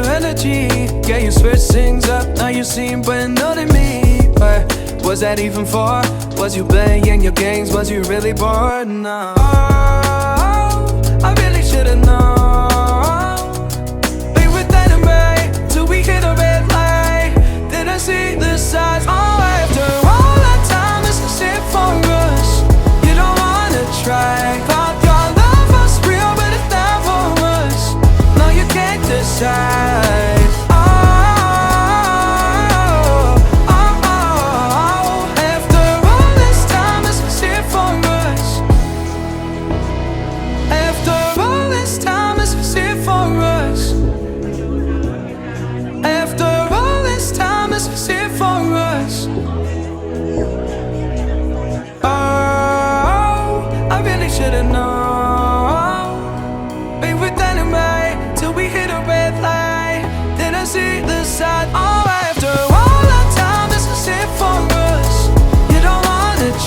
your energy. Yeah, you switch things up, now you seem brand new to me. But was that even for? Was you playing your games? Was you really bored? No. Oh, I really should've known. We were dynamite till we hit a red light. Didn't see the signs. Oh, after all that time, this is it for us. You don't wanna try. Thought your love was real, but it never was. No, you can't decide.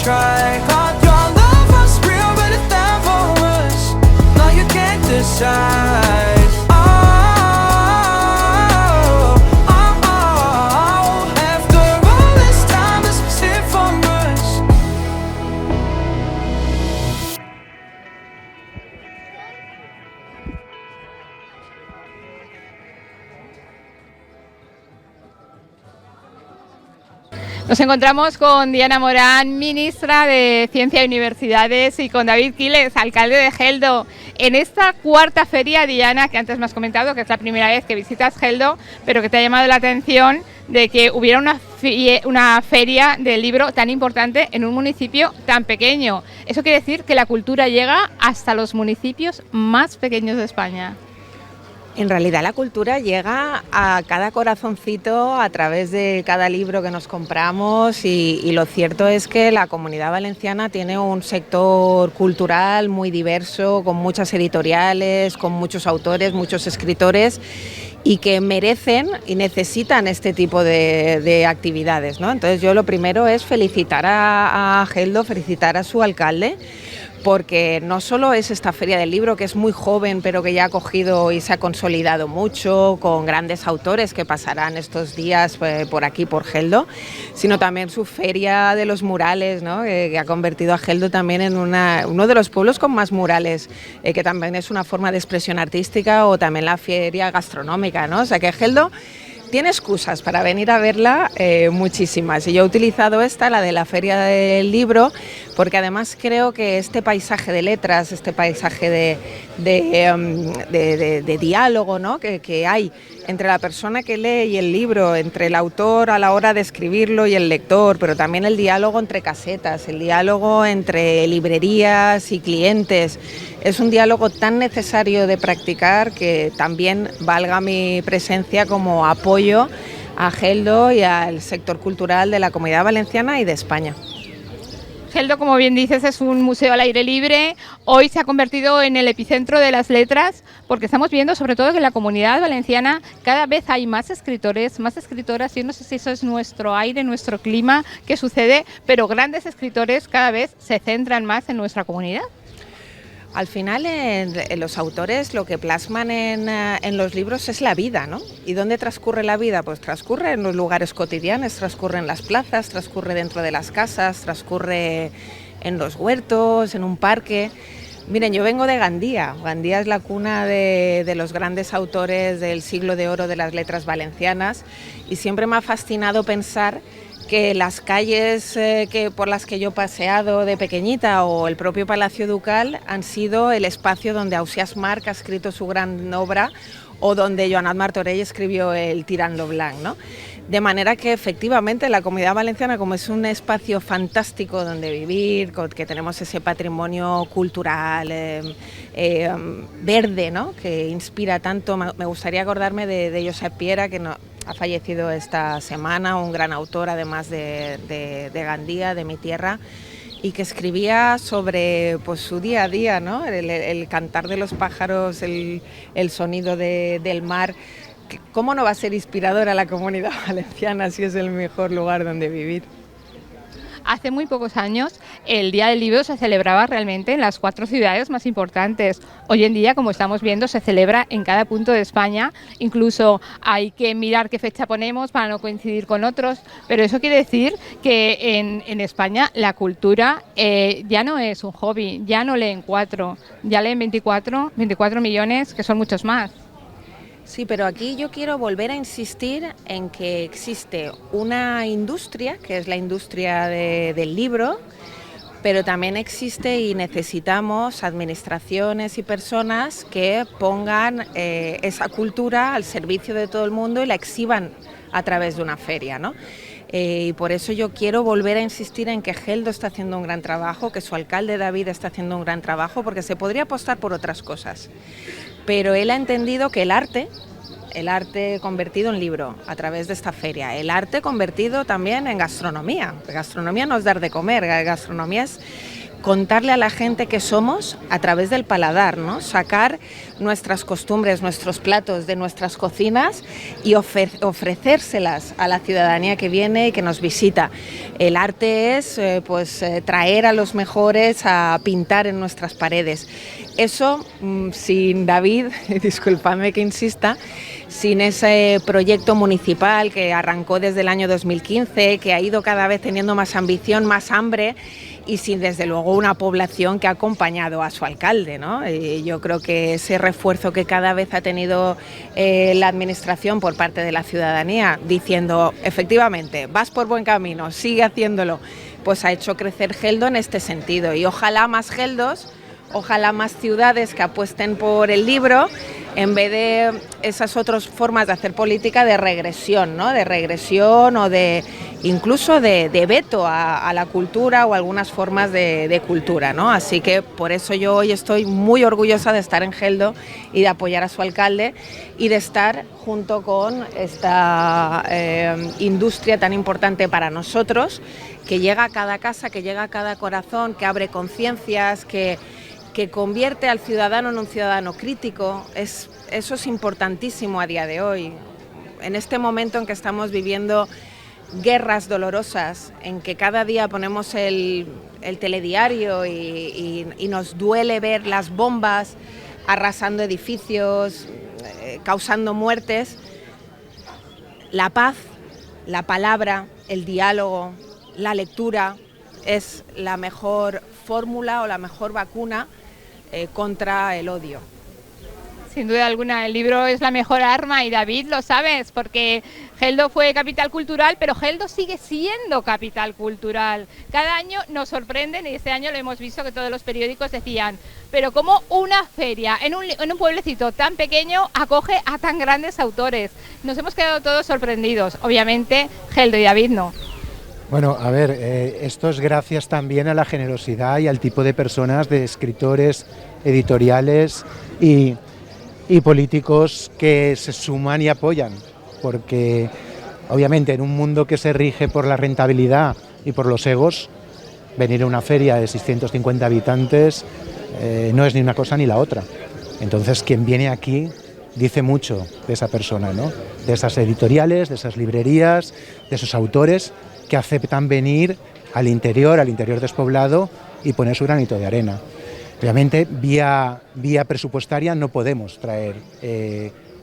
Try. Thought your love was real, but it never was. No, you can't decide. Oh, oh, oh, after all this time, this was it for us. Nos encontramos con Diana Morán, ministra de Ciencia y Universidades, y con David Quiles, alcalde de Geldo, en esta cuarta feria, Diana, que antes me has comentado que es la primera vez que visitas Geldo, pero que te ha llamado la atención de que hubiera una feria del libro tan importante en un municipio tan pequeño. Eso quiere decir que la cultura llega hasta los municipios más pequeños de España. En realidad la cultura llega a cada corazoncito a través de cada libro que nos compramos y lo cierto es que la Comunidad Valenciana tiene un sector cultural muy diverso, con muchas editoriales, con muchos autores, muchos escritores y que merecen y necesitan este tipo de actividades, ¿no? Entonces yo lo primero es felicitar a Geldo, felicitar a su alcalde, porque no solo es esta Feria del Libro, que es muy joven, pero que ya ha cogido y se ha consolidado mucho, con grandes autores que pasarán estos días por aquí, por Geldo, sino también su Feria de los Murales, ¿no? Que ha convertido a Geldo también en uno de los pueblos con más murales, que también es una forma de expresión artística, o también la feria gastronómica, ¿no? O sea que Geldo tiene excusas para venir a verla, muchísimas, y yo he utilizado la de la Feria del Libro, porque además creo que este paisaje de letras, este paisaje de diálogo, ¿no? que hay entre la persona que lee y el libro, entre el autor a la hora de escribirlo y el lector, pero también el diálogo entre casetas, el diálogo entre librerías y clientes, es un diálogo tan necesario de practicar que también valga mi presencia como apoyo a Geldo y al sector cultural de la Comunidad Valenciana y de España. Geldo, como bien dices, es un museo al aire libre. Hoy se ha convertido en el epicentro de las letras, porque estamos viendo sobre todo que en la Comunidad Valenciana cada vez hay más escritores, más escritoras. Yo no sé si eso es nuestro aire, nuestro clima, que sucede, pero grandes escritores cada vez se centran más en nuestra comunidad. Al final, en los autores lo que plasman en los libros es la vida, ¿no? ¿Y dónde transcurre la vida? Pues transcurre en los lugares cotidianos, transcurre en las plazas, transcurre dentro de las casas, transcurre en los huertos, en un parque. Miren, yo vengo de Gandía. Gandía es la cuna de los grandes autores del siglo de oro de las letras valencianas, y siempre me ha fascinado pensar que las calles por las que yo he paseado de pequeñita, o el propio Palacio Ducal, han sido el espacio donde Ausiàs March ha escrito su gran obra, o donde Joanot Martorell escribió el Tirant lo Blanc, ¿no? De manera que efectivamente la Comunidad Valenciana, como es un espacio fantástico donde vivir, que tenemos ese patrimonio cultural verde, ¿no? Que inspira tanto. Me gustaría acordarme de Josep Piera, que ha fallecido esta semana, un gran autor además de Gandía, de mi tierra, y que escribía sobre pues, su día a día, ¿no? El cantar de los pájaros, el sonido del mar. ¿Cómo no va a ser inspiradora la Comunidad Valenciana si es el mejor lugar donde vivir? Hace muy pocos años el Día del Libro se celebraba realmente en las 4 ciudades más importantes. Hoy en día, como estamos viendo, se celebra en cada punto de España. Incluso hay que mirar qué fecha ponemos para no coincidir con otros. Pero eso quiere decir que en España la cultura ya no es un hobby, ya no leen 4, ya leen 24 millones, que son muchos más. Sí, pero aquí yo quiero volver a insistir en que existe una industria, que es la industria del libro, pero también existe y necesitamos administraciones y personas que pongan esa cultura al servicio de todo el mundo y la exhiban a través de una feria, ¿no? Y por eso yo quiero volver a insistir en que Geldo está haciendo un gran trabajo, que su alcalde David está haciendo un gran trabajo, porque se podría apostar por otras cosas. Pero él ha entendido que el arte convertido en libro a través de esta feria, el arte convertido también en gastronomía. Gastronomía no es dar de comer, gastronomía es contarle a la gente que somos a través del paladar, ¿no? Sacar nuestras costumbres, nuestros platos de nuestras cocinas y ofrecérselas a la ciudadanía que viene y que nos visita. El arte es traer a los mejores a pintar en nuestras paredes. Eso sin David, discúlpame que insista, sin ese proyecto municipal que arrancó desde el año 2015, que ha ido cada vez teniendo más ambición, más hambre, y sin desde luego una población que ha acompañado a su alcalde, ¿no? Y yo creo que ese refuerzo que cada vez ha tenido la administración por parte de la ciudadanía, diciendo efectivamente, vas por buen camino, sigue haciéndolo, pues ha hecho crecer Geldo en este sentido. Y ojalá más Geldos, ojalá más ciudades que apuesten por el libro, en vez de esas otras formas de hacer política de regresión, ¿no? De regresión o de incluso de veto a la cultura o algunas formas de cultura, ¿no? Así que por eso yo hoy estoy muy orgullosa de estar en Geldo y de apoyar a su alcalde y de estar junto con esta industria tan importante para nosotros, que llega a cada casa, que llega a cada corazón, que abre conciencias, que convierte al ciudadano en un ciudadano crítico. Eso es importantísimo a día de hoy. En este momento en que estamos viviendo guerras dolorosas, en que cada día ponemos el telediario y nos duele ver las bombas arrasando edificios, causando muertes, la paz, la palabra, el diálogo, la lectura es la mejor fórmula o la mejor vacuna contra el odio. Sin duda alguna, el libro es la mejor arma y David lo sabes, porque Geldo fue capital cultural, pero Geldo sigue siendo capital cultural. Cada año nos sorprenden y este año lo hemos visto que todos los periódicos decían, pero ¿cómo una feria en un pueblecito tan pequeño acoge a tan grandes autores? Nos hemos quedado todos sorprendidos. Obviamente Geldo y David no. Bueno, a ver, esto es gracias también a la generosidad y al tipo de personas, de escritores, editoriales y políticos que se suman y apoyan, porque obviamente en un mundo que se rige por la rentabilidad y por los egos, venir a una feria de 650 habitantes no es ni una cosa ni la otra. Entonces quien viene aquí dice mucho de esa persona, ¿no? De esas editoriales, de esas librerías, de esos autores que aceptan venir al interior despoblado y poner su granito de arena. Obviamente, vía presupuestaria no podemos traer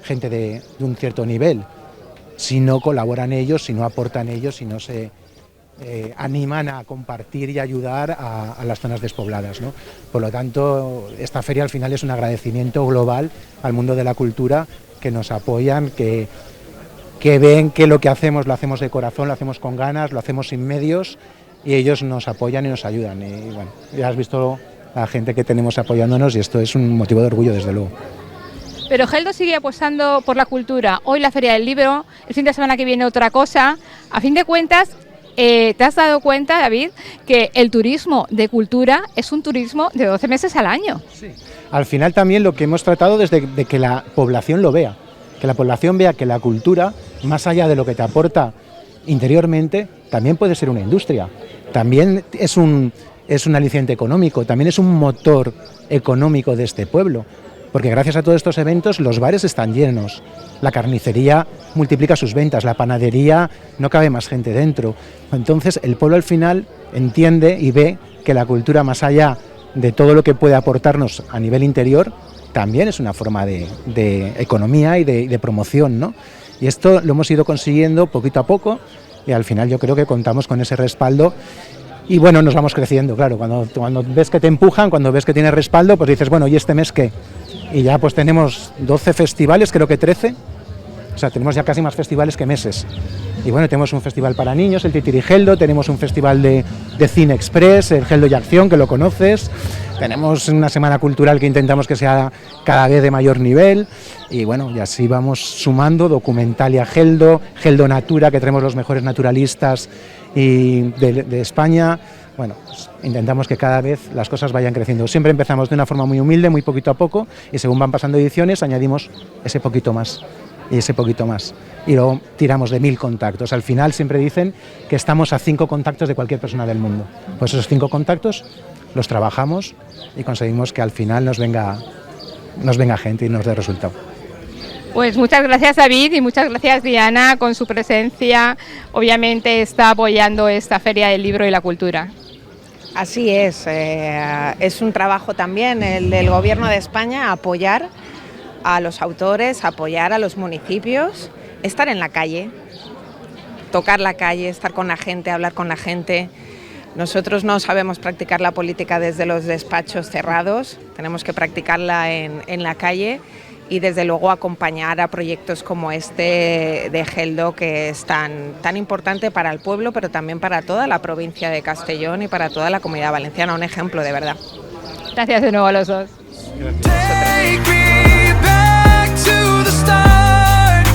gente de un cierto nivel, si no colaboran ellos, si no aportan ellos, si no se animan a compartir y ayudar a las zonas despobladas, ¿no? Por lo tanto, esta feria al final es un agradecimiento global al mundo de la cultura, que nos apoyan, que ven que lo que hacemos lo hacemos de corazón, lo hacemos con ganas, lo hacemos sin medios, y ellos nos apoyan y nos ayudan. Y bueno, ya has visto la gente que tenemos apoyándonos y esto es un motivo de orgullo, desde luego. Pero Geldo sigue apostando por la cultura. Hoy la Feria del Libro, el fin de semana que viene otra cosa. A fin de cuentas, ¿te has dado cuenta, David, que el turismo de cultura es un turismo de 12 meses al año? Sí. Al final también lo que hemos tratado es de que la población lo vea. Que la población vea que la cultura, más allá de lo que te aporta interiormente, también puede ser una industria. También es un aliciente económico, también es un motor económico de este pueblo. Porque gracias a todos estos eventos los bares están llenos, la carnicería multiplica sus ventas, la panadería no cabe más gente dentro. Entonces el pueblo al final entiende y ve que la cultura, más allá de todo lo que puede aportarnos a nivel interior, también es una forma de economía y de promoción, ¿no? Y esto lo hemos ido consiguiendo poquito a poco y al final yo creo que contamos con ese respaldo y bueno, nos vamos creciendo, claro, cuando ves que te empujan, cuando ves que tienes respaldo, pues dices, bueno, ¿y este mes qué? Y ya pues tenemos 12 festivales, creo que 13, o sea, tenemos ya casi más festivales que meses. Y bueno, tenemos un festival para niños, el Titirigeldo, tenemos un festival de Cine Express, el Geldo y Acción, que lo conoces, tenemos una semana cultural que intentamos que sea cada vez de mayor nivel, y bueno, y así vamos sumando Documentalia Geldo, Geldo Natura, que tenemos los mejores naturalistas de España. Bueno, pues intentamos que cada vez las cosas vayan creciendo. Siempre empezamos de una forma muy humilde, muy poquito a poco, y según van pasando ediciones añadimos ese poquito más y ese poquito más. Y luego tiramos de 1000 contactos. Al final siempre dicen que estamos a 5 contactos de cualquier persona del mundo. Pues esos 5 contactos los trabajamos y conseguimos que al final nos venga gente y nos dé resultado. Pues muchas gracias, David, y muchas gracias, Diana, con su presencia. Obviamente está apoyando esta Feria del Libro y la Cultura. Así es un trabajo también el del Gobierno de España, apoyar a los autores, apoyar a los municipios, estar en la calle, tocar la calle, estar con la gente, hablar con la gente. Nosotros no sabemos practicar la política desde los despachos cerrados, tenemos que practicarla en la calle y desde luego acompañar a proyectos como este de Geldo, que es tan importante para el pueblo, pero también para toda la provincia de Castellón y para toda la Comunidad Valenciana. Un ejemplo, de verdad. Gracias de nuevo a los dos. Take me back to the start,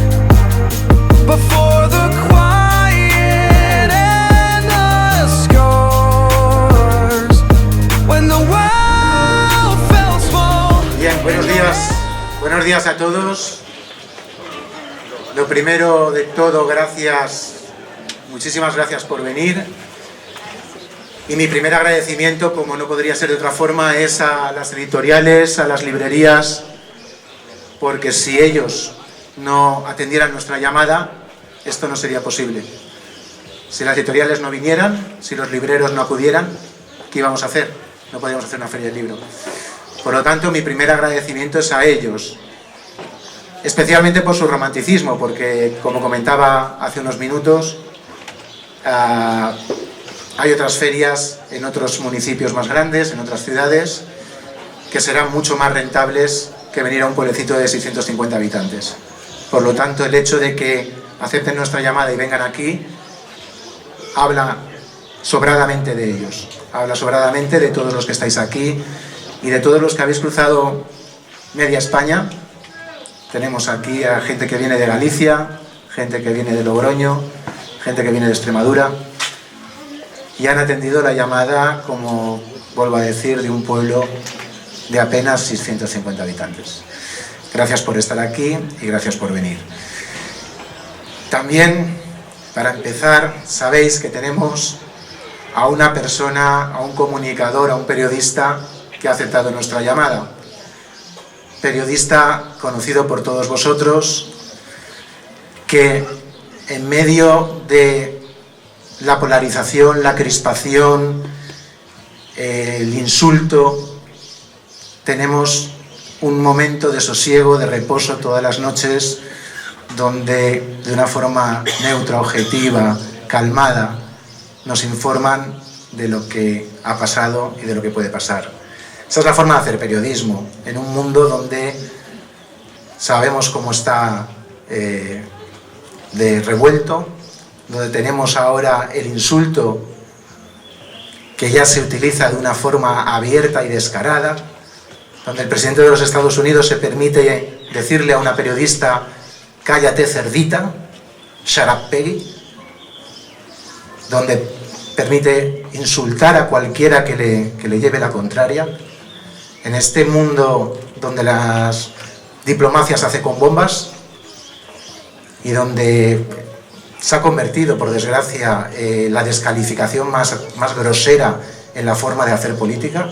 before the quiet and the scars, when the world felt small. Bien, buenos días a todos. Lo primero de todo, muchísimas gracias por venir. Y mi primer agradecimiento, como no podría ser de otra forma, es a las editoriales, a las librerías, porque si ellos no atendieran nuestra llamada, esto no sería posible. Si las editoriales no vinieran, si los libreros no acudieran, ¿qué íbamos a hacer? No podíamos hacer una feria del libro. Por lo tanto, mi primer agradecimiento es a ellos, especialmente por su romanticismo, porque, como comentaba hace unos minutos, hay otras ferias en otros municipios más grandes, en otras ciudades, que serán mucho más rentables que venir a un pueblecito de 650 habitantes. Por lo tanto, el hecho de que acepten nuestra llamada y vengan aquí, habla sobradamente de ellos, habla sobradamente de todos los que estáis aquí y de todos los que habéis cruzado media España. Tenemos aquí a gente que viene de Galicia, gente que viene de Logroño, gente que viene de Extremadura, y han atendido la llamada, como vuelvo a decir, de un pueblo de apenas 650 habitantes. Gracias por estar aquí y gracias por venir. También, para empezar, sabéis que tenemos a una persona, a un comunicador, a un periodista que ha aceptado nuestra llamada. Periodista conocido por todos vosotros, que en medio de la polarización, la crispación, el insulto, tenemos un momento de sosiego, de reposo todas las noches, donde de una forma neutra, objetiva, calmada, nos informan de lo que ha pasado y de lo que puede pasar. Esa es la forma de hacer periodismo, en un mundo donde sabemos cómo está de revuelto, donde tenemos ahora el insulto que ya se utiliza de una forma abierta y descarada, donde el presidente de los Estados Unidos se permite decirle a una periodista: cállate cerdita, shut up Peggy, donde permite insultar a cualquiera que le lleve la contraria. En este mundo donde las diplomacias se hace con bombas y donde se ha convertido, por desgracia, la descalificación más grosera en la forma de hacer política,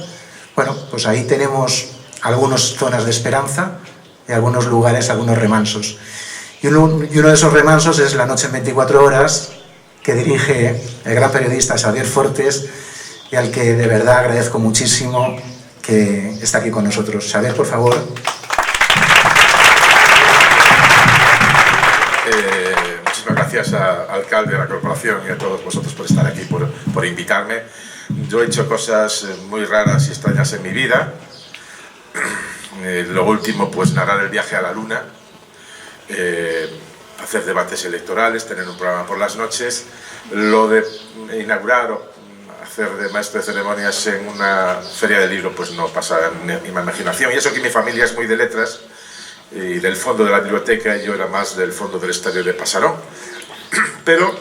bueno, pues ahí tenemos algunas zonas de esperanza y algunos lugares, algunos remansos. Y uno de esos remansos es La noche en 24 horas, que dirige el gran periodista Xavier Fortes, y al que de verdad agradezco muchísimo que está aquí con nosotros. Xavier, por favor. Muchísimas gracias al alcalde de la corporación y a todos vosotros por estar aquí, por invitarme. Yo he hecho cosas muy raras y extrañas en mi vida. Lo último, pues narrar el viaje a la luna, hacer debates electorales, tener un programa por las noches, lo de inaugurar o hacer de maestro de ceremonias en una feria de libro, pues no pasaba en mi imaginación. Y eso que mi familia es muy de letras y del fondo de la biblioteca, y yo era más del fondo del estadio de Pasarón. Pero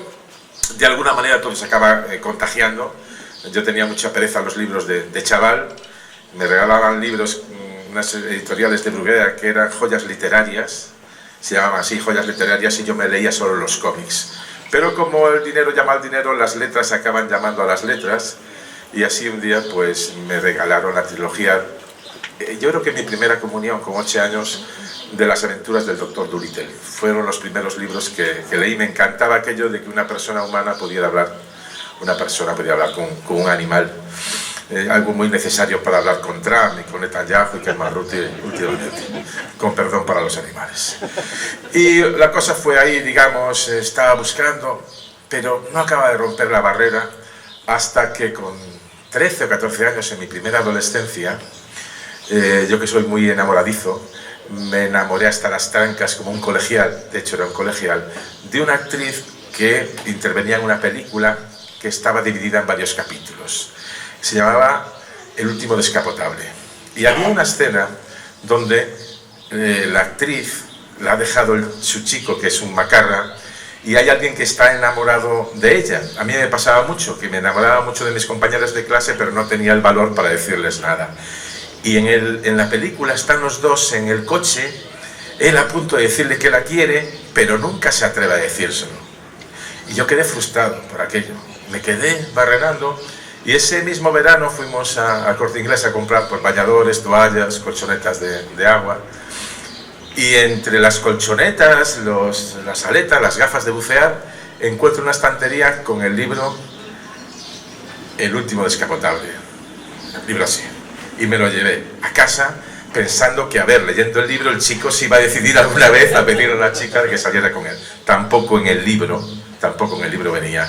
de alguna manera todo se acaba contagiando. Yo tenía mucha pereza a los libros de chaval, me regalaban libros, unas editoriales de Bruguera que eran joyas literarias, se llamaban así, joyas literarias, y yo me leía solo los cómics. Pero como el dinero llama al dinero, las letras acaban llamando a las letras, y así un día pues me regalaron la trilogía, yo creo que mi primera comunión con 8 años, de las aventuras del Dr. Dolittle. Fueron los primeros libros que leí. Me encantaba aquello de que una persona humana pudiera hablar, con un animal. Algo muy necesario para hablar con Trump y con Netanyahu y con Marruti últimamente, con perdón para los animales. Y la cosa fue ahí, digamos, estaba buscando, pero no acaba de romper la barrera, hasta que con 13 o 14 años, en mi primera adolescencia, yo que soy muy enamoradizo, me enamoré hasta las trancas como un colegial, de hecho era un colegial, de una actriz que intervenía en una película que estaba dividida en varios capítulos. Se llamaba El último descapotable. Y había una escena donde la actriz la ha dejado su chico, que es un macarra, y hay alguien que está enamorado de ella. A mí me pasaba mucho, que me enamoraba mucho de mis compañeras de clase, pero no tenía el valor para decirles nada. Y en la película están los dos en el coche, él a punto de decirle que la quiere, pero nunca se atreve a decírselo. Y yo quedé frustrado por aquello. Me quedé barrenando, y ese mismo verano fuimos a Corte Inglés a comprar pues, bañadores, toallas, colchonetas de agua. Y entre las colchonetas, las aletas, las gafas de bucear, encuentro una estantería con el libro El último descapotable. El libro así. Y me lo llevé a casa pensando que, leyendo el libro, el chico se iba a decidir alguna vez a pedir a la chica de que saliera con él. Tampoco en el libro venía.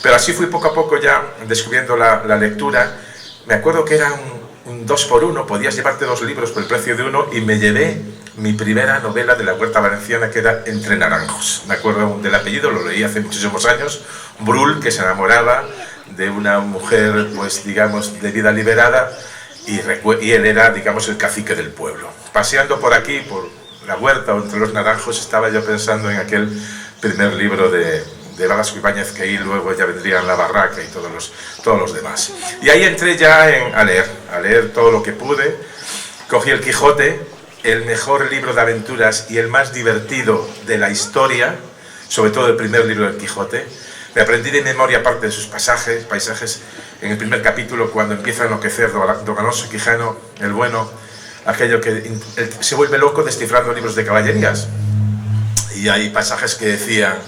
Pero así fui poco a poco ya descubriendo la lectura. Me acuerdo que era un 2x1, podías llevarte 2 libros por el precio de uno, y me llevé mi primera novela de la Huerta Valenciana, que era Entre naranjos. Me acuerdo del apellido, lo leí hace muchísimos años. Brull, que se enamoraba de una mujer, pues digamos, de vida liberada, y él era, digamos, el cacique del pueblo. Paseando por aquí, por la huerta o entre los naranjos, estaba yo pensando en aquel primer libro de Velasco Ibáñez, que ahí luego ya vendrían La Barraca y todos los demás. Y ahí entré ya a leer todo lo que pude. Cogí el Quijote, el mejor libro de aventuras y el más divertido de la historia, sobre todo el primer libro del Quijote. Me aprendí de memoria parte de sus paisajes. En el primer capítulo, cuando empieza a enloquecer don Alonso Quijano, el bueno, aquello que se vuelve loco descifrando libros de caballerías. Y hay pasajes que decían: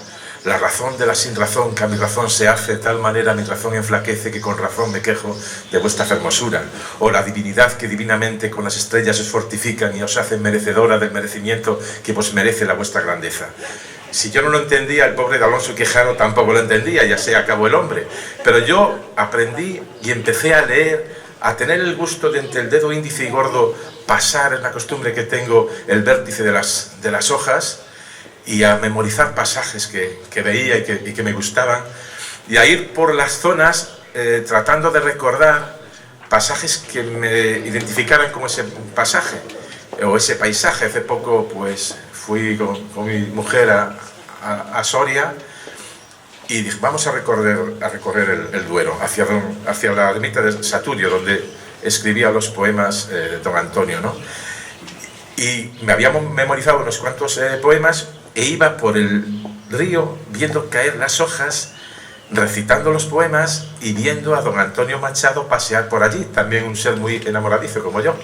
la razón de la sin razón, que a mi razón se hace, de tal manera mi razón enflaquece, que con razón me quejo de vuestra hermosura. O la divinidad que divinamente con las estrellas os fortifican y os hacen merecedora del merecimiento que vos merece la vuestra grandeza. Si yo no lo entendía, el pobre de Alonso Quijano tampoco lo entendía, ya se acabó el hombre. Pero yo aprendí y empecé a leer, a tener el gusto de entre el dedo índice y gordo pasar, es la costumbre que tengo, el vértice de las hojas, y a memorizar pasajes que veía y que me gustaban, y a ir por las zonas tratando de recordar pasajes que me identificaran con ese pasaje o ese paisaje. Hace poco pues fui con mi mujer a Soria y dije, vamos a recorrer el Duero, hacia la ermita de Saturio, donde escribía los poemas don Antonio, ¿no? Y me había memorizado unos cuantos poemas, e iba por el río viendo caer las hojas, recitando los poemas y viendo a don Antonio Machado pasear por allí, también un ser muy enamoradizo como yo.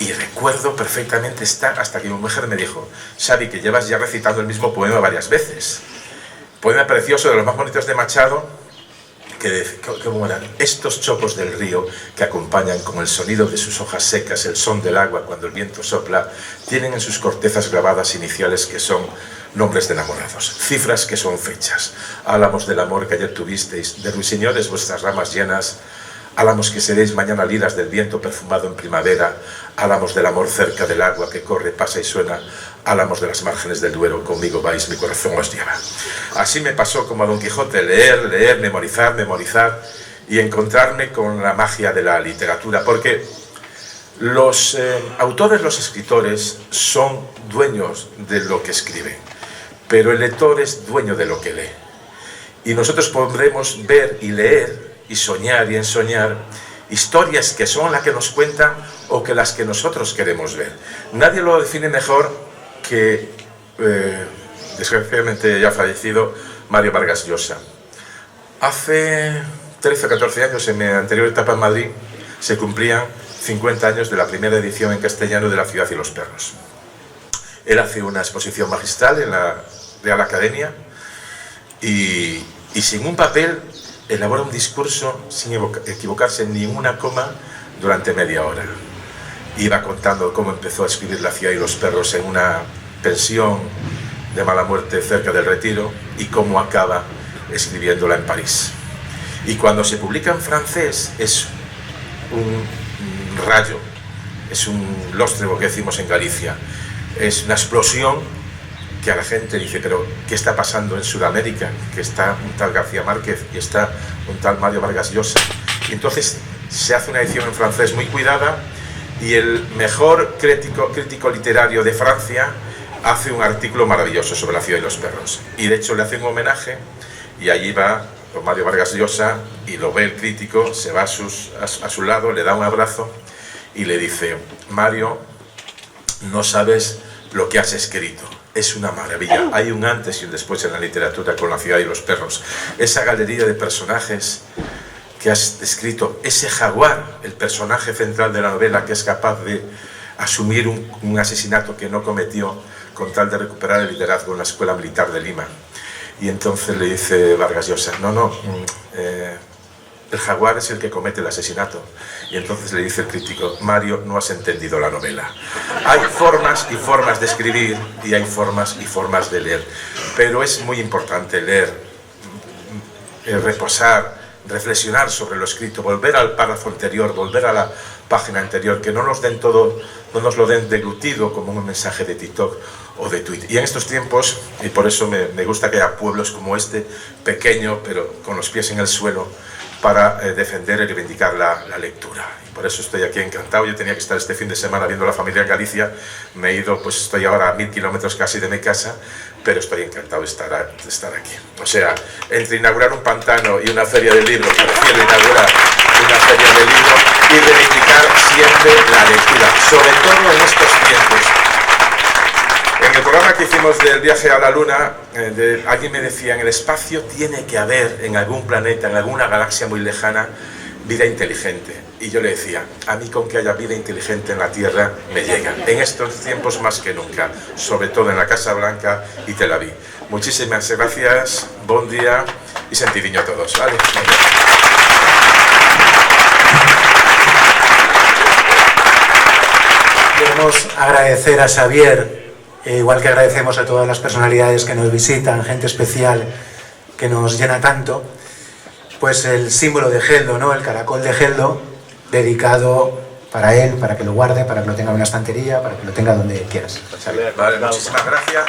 Y recuerdo perfectamente hasta que mi mujer me dijo: Xavi, que llevas ya recitando el mismo poema varias veces. Poema precioso, de los más bonitos de Machado, que como eran: estos chopos del río que acompañan con el sonido de sus hojas secas el son del agua cuando el viento sopla, tienen en sus cortezas grabadas iniciales que son nombres de enamorados, cifras que son fechas, álamos del amor que ayer tuvisteis, de ruiseñores vuestras ramas llenas, álamos que seréis mañana liras del viento perfumado en primavera, álamos del amor cerca del agua que corre, pasa y suena, álamos de las márgenes del Duero, conmigo vais, mi corazón os lleva. Así me pasó como a Don Quijote, leer, memorizar y encontrarme con la magia de la literatura, porque los autores, los escritores son dueños de lo que escriben, pero el lector es dueño de lo que lee. Y nosotros podremos ver y leer y soñar y ensoñar historias que son las que nos cuentan o que las que nosotros queremos ver. Nadie lo define mejor que, desgraciadamente ya fallecido, Mario Vargas Llosa. Hace 13 o 14 años, en mi anterior etapa en Madrid, se cumplían 50 años de la primera edición en castellano de La ciudad y los perros. Él hace una exposición magistral en la Real Academia y sin un papel elabora un discurso sin equivocarse en ninguna coma durante media hora. Iba contando cómo empezó a escribir La ciudad y los perros en una pensión de mala muerte cerca del Retiro y cómo acaba escribiéndola en París. Y cuando se publica en francés es un rayo, es un lóstrego que decimos en Galicia, es una explosión que a la gente dice: pero ¿qué está pasando en Sudamérica? Que está un tal García Márquez y está un tal Mario Vargas Llosa. Y entonces se hace una edición en francés muy cuidada y el mejor crítico literario de Francia hace un artículo maravilloso sobre La ciudad y los perros. Y de hecho le hace un homenaje y allí va don Mario Vargas Llosa y lo ve el crítico, se va a su lado, le da un abrazo y le dice: Mario, no sabes lo que has escrito. Es una maravilla. Hay un antes y un después en la literatura con La ciudad y los perros. Esa galería de personajes que has descrito, ese jaguar, el personaje central de la novela, que es capaz de asumir un asesinato que no cometió con tal de recuperar el liderazgo en la Escuela Militar de Lima. Y entonces le dice Vargas Llosa: el jaguar es el que comete el asesinato. Y entonces le dice el crítico: Mario, no has entendido la novela. Hay formas y formas de escribir y hay formas y formas de leer, pero es muy importante leer, reposar, reflexionar sobre lo escrito, volver al párrafo anterior, volver a la página anterior, que no nos lo den deglutido como un mensaje de TikTok o de Twitter. Y en estos tiempos, y por eso me gusta que haya pueblos como este, pequeño pero con los pies en el suelo, para defender y reivindicar la lectura. Y por eso estoy aquí encantado. Yo tenía que estar este fin de semana viendo a la familia en Galicia. Me he ido, pues estoy ahora a 1000 kilómetros casi de mi casa, pero estoy encantado de estar aquí. O sea, entre inaugurar un pantano y una feria del libro, prefiero inaugurar una feria del libro y reivindicar siempre la lectura, sobre todo en estos tiempos. En el programa que hicimos del viaje a la Luna, alguien me decía: en el espacio tiene que haber, en algún planeta, en alguna galaxia muy lejana, vida inteligente. Y yo le decía: a mí con que haya vida inteligente en la Tierra me llega. En estos tiempos más que nunca, sobre todo en la Casa Blanca y Tel Aviv. Muchísimas gracias, buen día y sentidiño a todos. ¿Vale? Queremos agradecer a Xavier, igual que agradecemos a todas las personalidades que nos visitan, gente especial que nos llena tanto, pues el símbolo de Geldo, ¿no? El caracol de Geldo, dedicado para él, para que lo guarde, para que lo tenga en una estantería, para que lo tenga donde quieras. Vale, muchísimas gracias.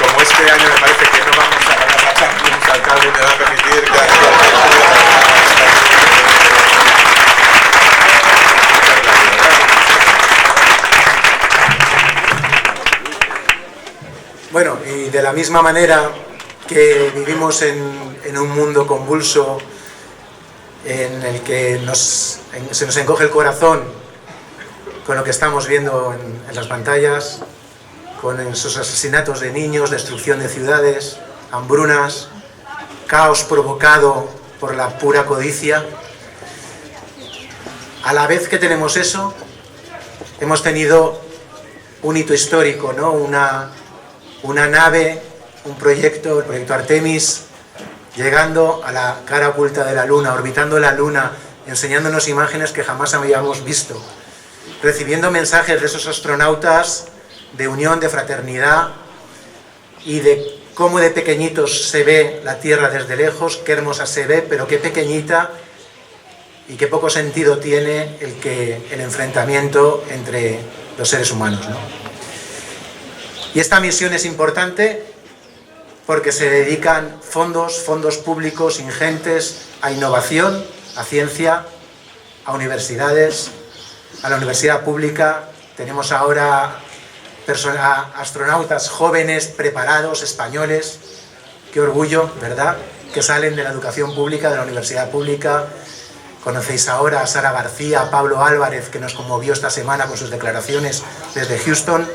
Como este año me parece que no vamos a ganar la Champions, alcalde me va a permitir que... Bueno, y de la misma manera que vivimos en un mundo convulso, en el que se nos encoge el corazón con lo que estamos viendo en las pantallas, con esos asesinatos de niños, destrucción de ciudades, hambrunas, caos provocado por la pura codicia. A la vez que tenemos eso, hemos tenido un hito histórico, ¿no? Una nave, un proyecto, el proyecto Artemis, llegando a la cara oculta de la Luna, orbitando la Luna, enseñándonos imágenes que jamás habíamos visto, recibiendo mensajes de esos astronautas de unión, de fraternidad y de cómo de pequeñitos se ve la Tierra desde lejos, qué hermosa se ve, pero qué pequeñita y qué poco sentido tiene el enfrentamiento entre los seres humanos, ¿no? Y esta misión es importante porque se dedican fondos públicos ingentes a innovación, a ciencia, a universidades, a la universidad pública. Tenemos ahora astronautas jóvenes, preparados, españoles, qué orgullo, ¿verdad?, que salen de la educación pública, de la universidad pública. Conocéis ahora a Sara García, a Pablo Álvarez, que nos conmovió esta semana con sus declaraciones desde Houston.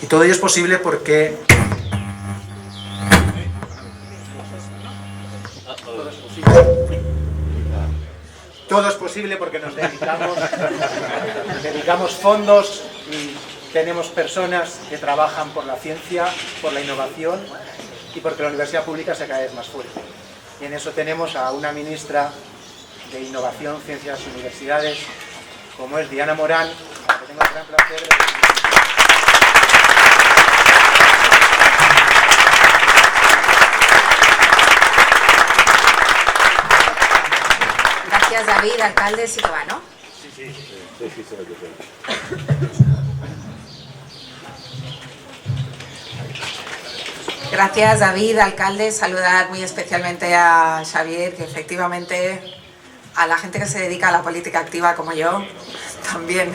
Y todo ello es posible porque... Todo es posible porque nos dedicamos fondos y tenemos personas que trabajan por la ciencia, por la innovación y porque la universidad pública se cada vez más fuerte. Y en eso tenemos a una ministra de Innovación, Ciencias y Universidades, como es Diana Morán, a la que tengo el gran placer de... Gracias, David, alcalde, sí que va, ¿no? Sí. Gracias, David, alcalde. Saludar muy especialmente a Xavier, que efectivamente a la gente que se dedica a la política activa como yo, también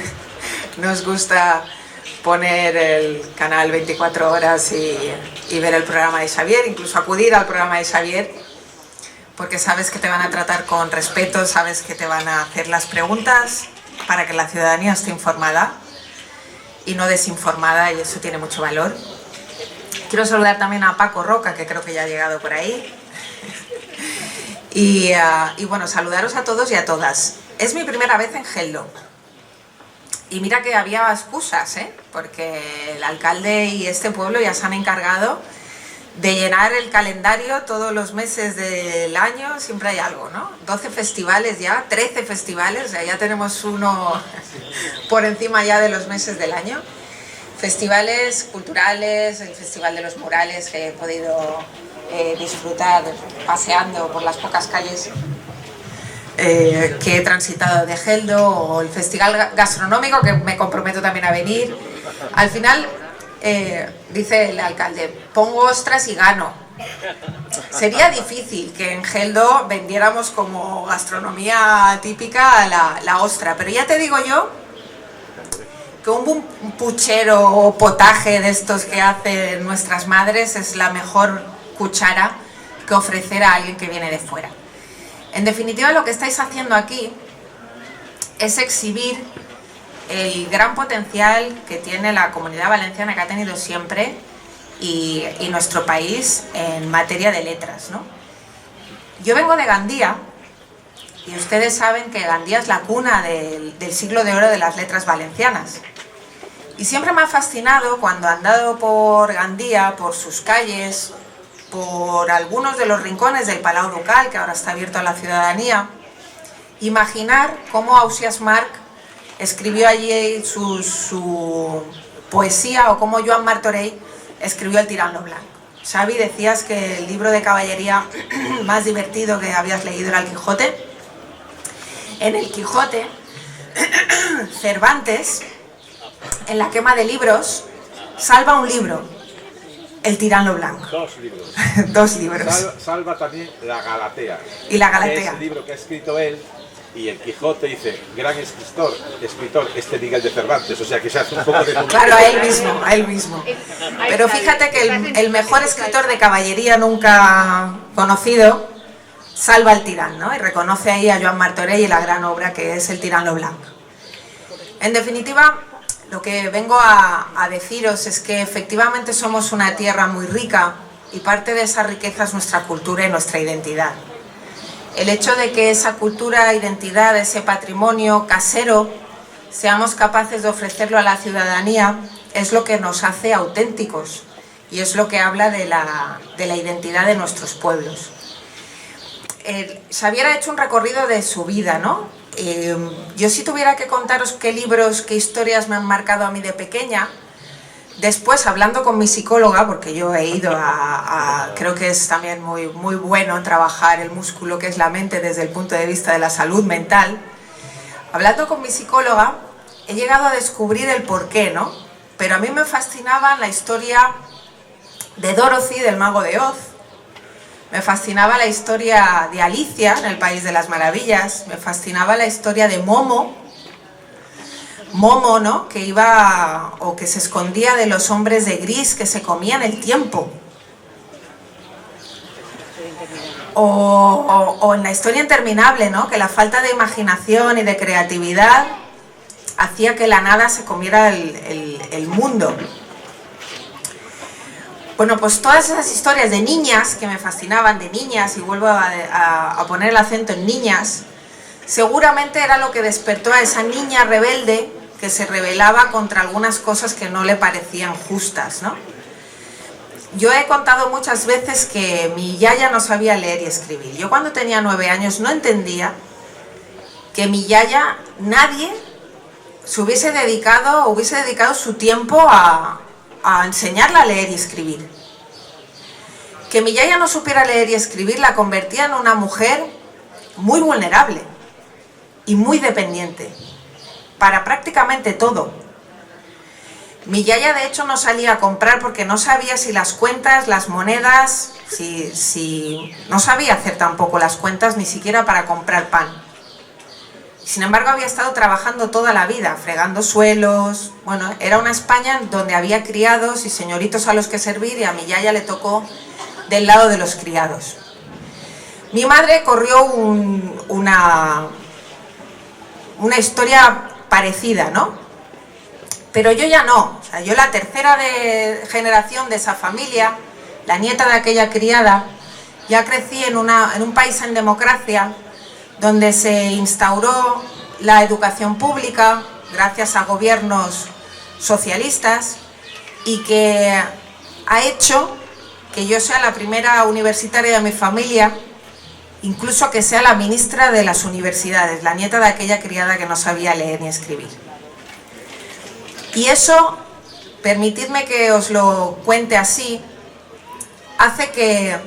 nos gusta poner el canal 24 horas y ver el programa de Xavier, incluso acudir al programa de Xavier, porque sabes que te van a tratar con respeto, sabes que te van a hacer las preguntas para que la ciudadanía esté informada y no desinformada, y eso tiene mucho valor. Quiero saludar también a Paco Roca, que creo que ya ha llegado por ahí. Y bueno, saludaros a todos y a todas. Es mi primera vez en Geldo. Y mira que había excusas, porque el alcalde y este pueblo ya se han encargado de llenar el calendario todos los meses del año, siempre hay algo, ¿no? 12 festivales ya, 13 festivales, o sea, ya tenemos uno por encima ya de los meses del año. Festivales culturales, el Festival de los Murales que he podido disfrutar paseando por las pocas calles que he transitado de Geldo, o el Festival Gastronómico, que me comprometo también a venir. Al final, dice el alcalde, pongo ostras y gano. Sería difícil que en Geldo vendiéramos como gastronomía típica la ostra, pero ya te digo yo que un puchero o potaje de estos que hacen nuestras madres es la mejor cuchara que ofrecer a alguien que viene de fuera. En definitiva, lo que estáis haciendo aquí es exhibir el gran potencial que tiene la Comunidad Valenciana, que ha tenido siempre, y nuestro país en materia de letras, ¿no? Yo vengo de Gandía, y ustedes saben que Gandía es la cuna del siglo de oro de las letras valencianas. Y siempre me ha fascinado, cuando he andado por Gandía, por sus calles, por algunos de los rincones del Palau Ducal, que ahora está abierto a la ciudadanía, imaginar cómo Ausiàs March escribió allí su poesía, o cómo Joan Martorell escribió el Tirant lo Blanc. Xavi, decías que el libro de caballería más divertido que habías leído era el Quijote. En el Quijote, Cervantes, en la quema de libros, salva un libro, el Tirant lo Blanc. Dos libros. Dos libros. Salva también la Galatea. Y la Galatea. Que es el libro que ha escrito él, y el Quijote dice, gran escritor, Miguel de Cervantes, o sea que se hace un poco de... Claro, a él mismo. Pero fíjate que el mejor escritor de caballería nunca conocido salva el Tirant, ¿no? Y reconoce ahí a Joan Martorell y la gran obra que es el Tirant lo Blanc. En definitiva, lo que vengo a deciros es que efectivamente somos una tierra muy rica, y parte de esa riqueza es nuestra cultura y nuestra identidad. El hecho de que esa cultura, identidad, ese patrimonio casero seamos capaces de ofrecerlo a la ciudadanía, es lo que nos hace auténticos y es lo que habla de la identidad de nuestros pueblos. Xavier ha hecho un recorrido de su vida, ¿no? Yo si tuviera que contaros qué libros, qué historias me han marcado a mí de pequeña, después hablando con mi psicóloga, porque yo he ido creo que es también muy bueno trabajar el músculo que es la mente desde el punto de vista de la salud mental, hablando con mi psicóloga he llegado a descubrir el porqué, ¿no? Pero a mí me fascinaba la historia de Dorothy, del Mago de Oz, me fascinaba la historia de Alicia en el País de las Maravillas, me fascinaba la historia de Momo, ¿no? Que iba o que se escondía de los hombres de gris que se comían el tiempo. O en la historia interminable, ¿no? Que la falta de imaginación y de creatividad hacía que la nada se comiera el mundo. Bueno, pues todas esas historias de niñas que me fascinaban, de niñas, y vuelvo a poner el acento en niñas, seguramente era lo que despertó a esa niña rebelde que se rebelaba contra algunas cosas que no le parecían justas, ¿no? Yo he contado muchas veces que mi yaya no sabía leer y escribir. Yo cuando tenía 9 años no entendía que mi yaya, nadie se hubiese dedicado su tiempo a enseñarla a leer y escribir. Que mi yaya no supiera leer y escribir la convertía en una mujer muy vulnerable y muy dependiente para prácticamente todo. Mi yaya de hecho no salía a comprar porque no sabía si las cuentas, las monedas, no sabía hacer tampoco las cuentas ni siquiera para comprar pan. Sin embargo, había estado trabajando toda la vida, fregando suelos. Bueno, era una España donde había criados y señoritos a los que servir y a mi yaya le tocó del lado de los criados. Mi madre corrió una historia parecida, ¿no? Pero yo ya no. O sea, yo la tercera generación de esa familia, la nieta de aquella criada, ya crecí en un país en democracia, donde se instauró la educación pública gracias a gobiernos socialistas y que ha hecho que yo sea la primera universitaria de mi familia, incluso que sea la ministra de las universidades, la nieta de aquella criada que no sabía leer ni escribir. Y eso, permitidme que os lo cuente así, hace que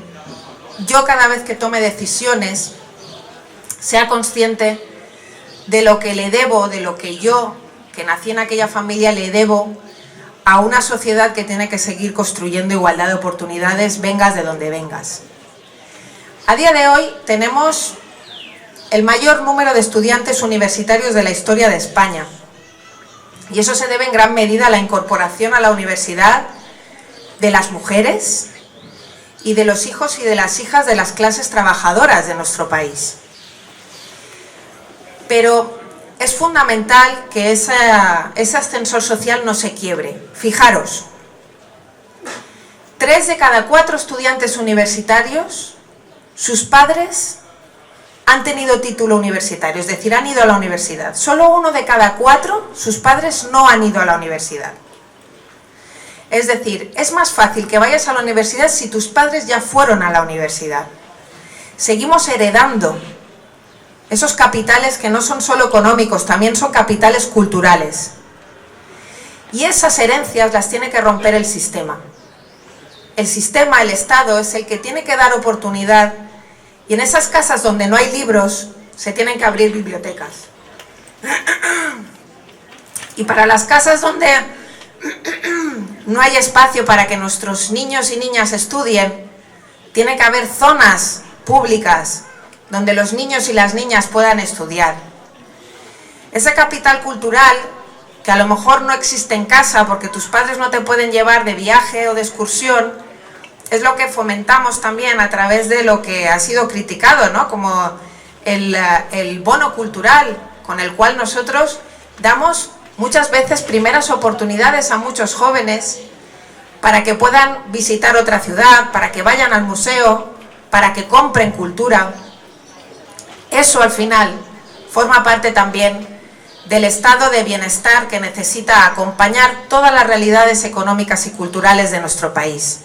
yo cada vez que tome decisiones sea consciente de lo que le debo, de lo que yo, que nací en aquella familia, le debo a una sociedad que tiene que seguir construyendo igualdad de oportunidades, vengas de donde vengas. A día de hoy tenemos el mayor número de estudiantes universitarios de la historia de España. Y eso se debe en gran medida a la incorporación a la universidad de las mujeres y de los hijos y de las hijas de las clases trabajadoras de nuestro país. Pero es fundamental que ese ascensor social no se quiebre. Fijaros, 3 de cada 4 estudiantes universitarios, sus padres han tenido título universitario, es decir, han ido a la universidad. Solo 1 de cada 4, sus padres no han ido a la universidad. Es decir, es más fácil que vayas a la universidad si tus padres ya fueron a la universidad. Seguimos heredando esos capitales que no son solo económicos, también son capitales culturales. Y esas herencias las tiene que romper el sistema. El sistema, el Estado, es el que tiene que dar oportunidad. Y en esas casas donde no hay libros, se tienen que abrir bibliotecas. Y para las casas donde no hay espacio para que nuestros niños y niñas estudien, tiene que haber zonas públicas donde los niños y las niñas puedan estudiar. Ese capital cultural, que a lo mejor no existe en casa porque tus padres no te pueden llevar de viaje o de excursión, es lo que fomentamos también a través de lo que ha sido criticado, ¿no? Como el bono cultural, con el cual nosotros damos muchas veces primeras oportunidades a muchos jóvenes para que puedan visitar otra ciudad, para que vayan al museo, para que compren cultura. Eso al final forma parte también del estado de bienestar que necesita acompañar todas las realidades económicas y culturales de nuestro país.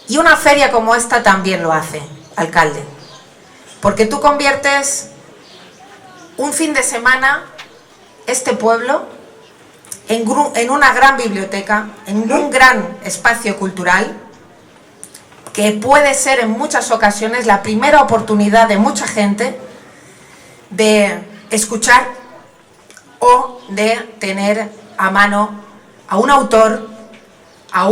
Y una feria como esta también lo hace, alcalde, porque tú conviertes un fin de semana este pueblo en una gran biblioteca, en un gran espacio cultural, que puede ser en muchas ocasiones la primera oportunidad de mucha gente de escuchar o de tener a mano a un autor, a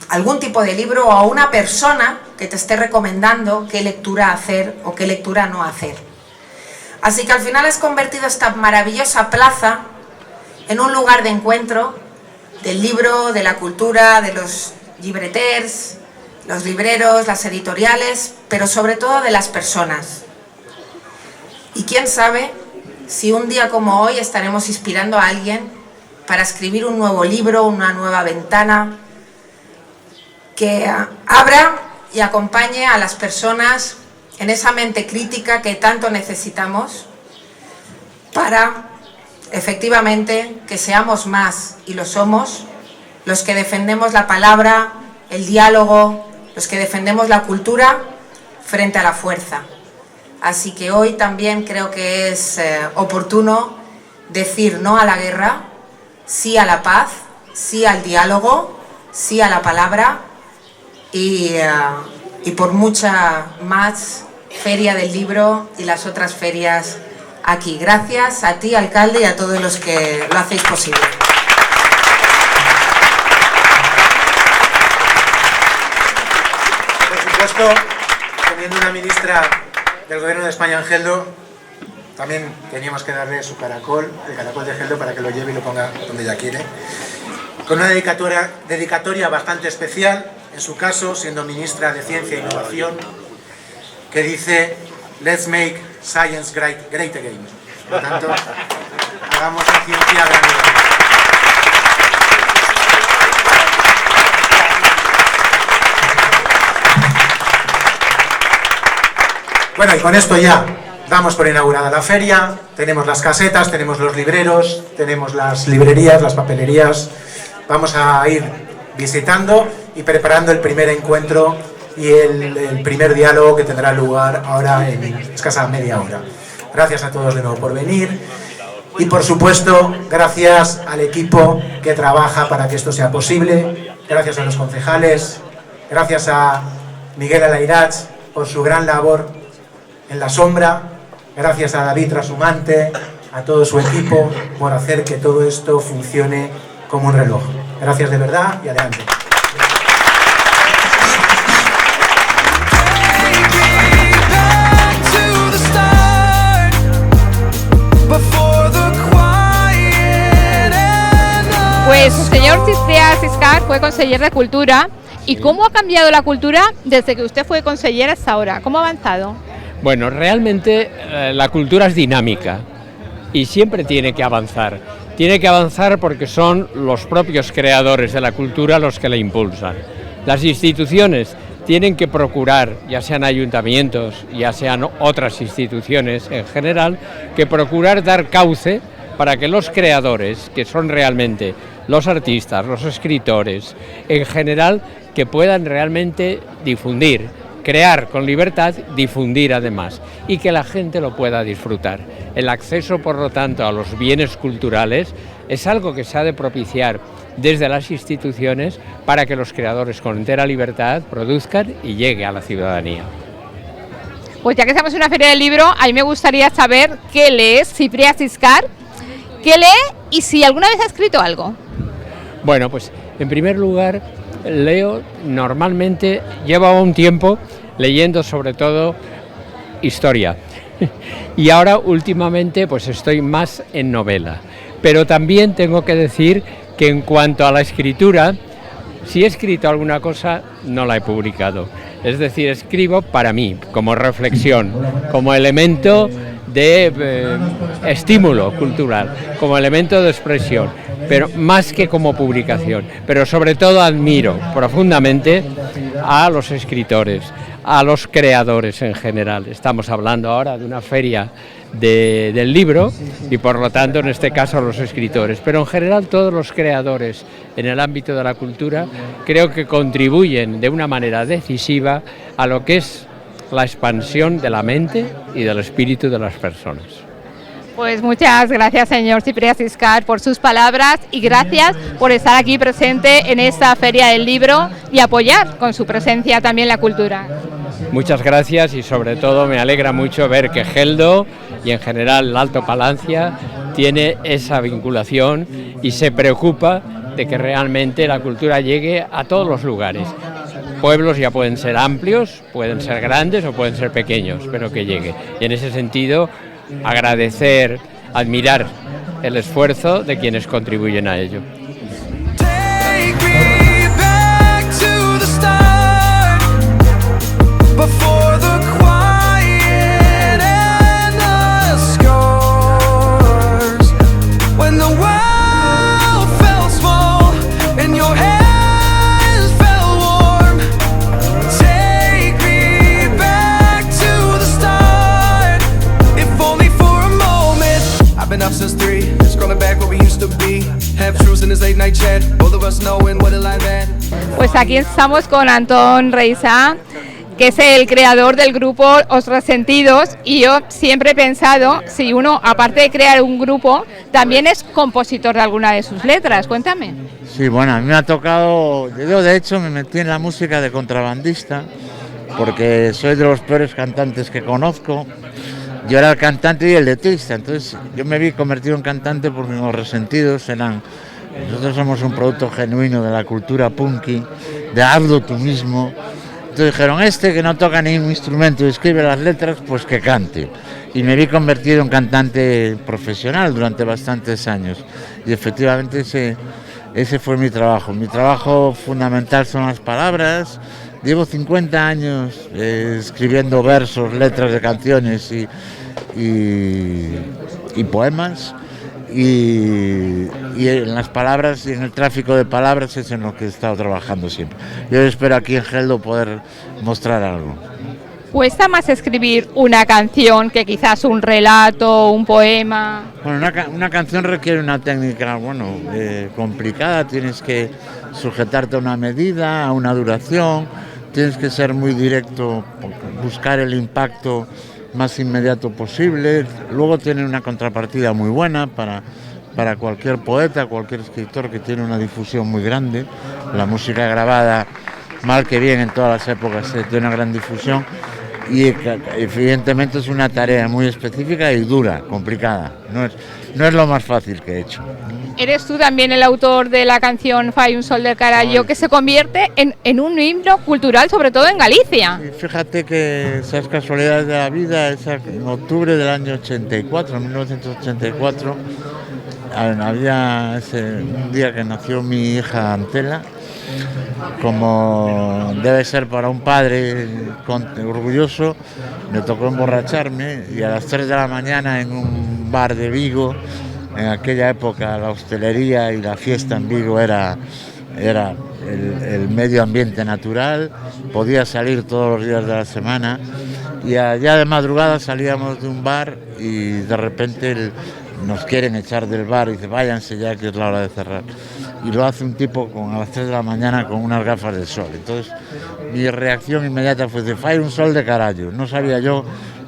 algún tipo de libro o a una persona que te esté recomendando qué lectura hacer o qué lectura no hacer. Así que al final has convertido esta maravillosa plaza en un lugar de encuentro del libro, de la cultura, de los llibreters, los libreros, las editoriales, pero sobre todo de las personas. Y quién sabe si un día como hoy estaremos inspirando a alguien para escribir un nuevo libro, una nueva ventana que abra y acompañe a las personas en esa mente crítica que tanto necesitamos para efectivamente que seamos más, y lo somos, los que defendemos la palabra, el diálogo, los que defendemos la cultura frente a la fuerza. Así que hoy también creo que es oportuno decir no a la guerra, sí a la paz, sí al diálogo, sí a la palabra y por mucha más feria del libro y las otras ferias aquí. Gracias a ti, alcalde, y a todos los que lo hacéis posible. Por supuesto, teniendo una ministra del Gobierno de España en Geldo, también teníamos que darle su caracol, el caracol de Geldo, para que lo lleve y lo ponga donde ella quiere. Con una dedicatoria bastante especial, en su caso, siendo ministra de Ciencia e Innovación, que dice: Let's make science great again. Por lo tanto, hagamos la ciencia grande. Bueno, y con esto ya damos por inaugurada la feria. Tenemos las casetas, tenemos los libreros, tenemos las librerías, las papelerías. Vamos a ir visitando y preparando el primer encuentro y el primer diálogo que tendrá lugar ahora en escasa media hora. Gracias a todos de nuevo por venir y, por supuesto, gracias al equipo que trabaja para que esto sea posible. Gracias a los concejales, gracias a Miguel Alairach por su gran labor en la sombra, gracias a David Trasumante, a todo su equipo por hacer que todo esto funcione como un reloj. Gracias de verdad y adelante. Pues el señor Ciprià Iscar fue conseller de Cultura. ¿Y cómo ha cambiado la cultura desde que usted fue conseller hasta ahora? ¿Cómo ha avanzado? Bueno, realmente la cultura es dinámica y siempre tiene que avanzar. Tiene que avanzar porque son los propios creadores de la cultura los que la impulsan. Las instituciones tienen que procurar, ya sean ayuntamientos, ya sean otras instituciones en general, que procurar dar cauce para que los creadores, que son realmente los artistas, los escritores, en general, que puedan realmente difundir, crear con libertad, difundir además, y que la gente lo pueda disfrutar. El acceso, por lo tanto, a los bienes culturales es algo que se ha de propiciar desde las instituciones para que los creadores con entera libertad produzcan y llegue a la ciudadanía. Pues ya que estamos en una feria del libro, a mí me gustaría saber qué lee Ciprià Iscar, qué lee y si alguna vez ha escrito algo. Bueno, pues en primer lugar leo normalmente, llevo un tiempo leyendo sobre todo historia y ahora últimamente pues estoy más en novela, pero también tengo que decir que en cuanto a la escritura, si he escrito alguna cosa no la he publicado, es decir, escribo para mí, como reflexión, como elemento de estímulo cultural, como elemento de expresión, pero más que como publicación. Pero sobre todo admiro profundamente a los escritores, a los creadores en general. Estamos hablando ahora de una feria del libro y por lo tanto en este caso los escritores, pero en general todos los creadores en el ámbito de la cultura creo que contribuyen de una manera decisiva a lo que es la expansión de la mente y del espíritu de las personas. Pues muchas gracias, señor Ciprià Siscar, por sus palabras y gracias por estar aquí presente en esta Feria del Libro y apoyar con su presencia también la cultura. Muchas gracias y sobre todo me alegra mucho ver que Geldo y en general el Alto Palancia tiene esa vinculación y se preocupa de que realmente la cultura llegue a todos los lugares. Pueblos ya pueden ser amplios, pueden ser grandes o pueden ser pequeños, pero que llegue. Y en ese sentido, agradecer, admirar el esfuerzo de quienes contribuyen a ello. Take me back to the start, before the quiet and the scars, when the world felt small and your hands felt warm. Take me back to the start, if only for a moment. I've been up since 3, scrolling back where we used to be. Half truths in this late night chat, both of us knowing what a lie that. Pues aquí estamos con Antón Reisà, que es el creador del grupo Os Resentidos, y yo siempre he pensado, si uno, aparte de crear un grupo, también es compositor de alguna de sus letras. Cuéntame. Sí, bueno, a mí me ha tocado, yo de hecho me metí en la música de contrabandista, porque soy de los peores cantantes que conozco. Yo era el cantante y el letrista, entonces yo me vi convertido en cantante porque Los Resentidos nosotros somos un producto genuino de la cultura punky, de hazlo tú mismo. Entonces dijeron, que no toca ningún instrumento y escribe las letras, pues que cante. Y me vi convertido en cantante profesional durante bastantes años. Y efectivamente ese fue mi trabajo. Mi trabajo fundamental son las palabras. Llevo 50 años escribiendo versos, letras de canciones y poemas. Y en las palabras y en el tráfico de palabras es en lo que he estado trabajando siempre. Yo espero aquí en Geldo poder mostrar algo. ¿Cuesta más escribir una canción que quizás un relato, un poema? Bueno, una canción requiere una técnica complicada, tienes que sujetarte a una medida, a una duración, tienes que ser muy directo, buscar el impacto más inmediato posible. Luego tiene una contrapartida muy buena para cualquier poeta, cualquier escritor que tiene una difusión muy grande. La música grabada, mal que bien en todas las épocas, tiene una gran difusión y evidentemente es una tarea muy específica y dura, complicada. No es lo más fácil que he hecho. Eres tú también el autor de la canción Fai un sol del carallo, que se convierte en un himno cultural, sobre todo en Galicia. Y fíjate que esas casualidades de la vida, en octubre del año 84, 1984, había un día que nació mi hija Antela, como debe ser para un padre orgulloso, me tocó emborracharme y a las 3 de la mañana en un bar de Vigo, en aquella época la hostelería y la fiesta en Vigo era el medio ambiente natural, podía salir todos los días de la semana y allá de madrugada salíamos de un bar y de repente nos quieren echar del bar y dice váyanse ya que es la hora de cerrar. Y lo hace un tipo a las 3 de la mañana con unas gafas de sol. Entonces mi reacción inmediata fue de fai un sol de carallo. No sabía yo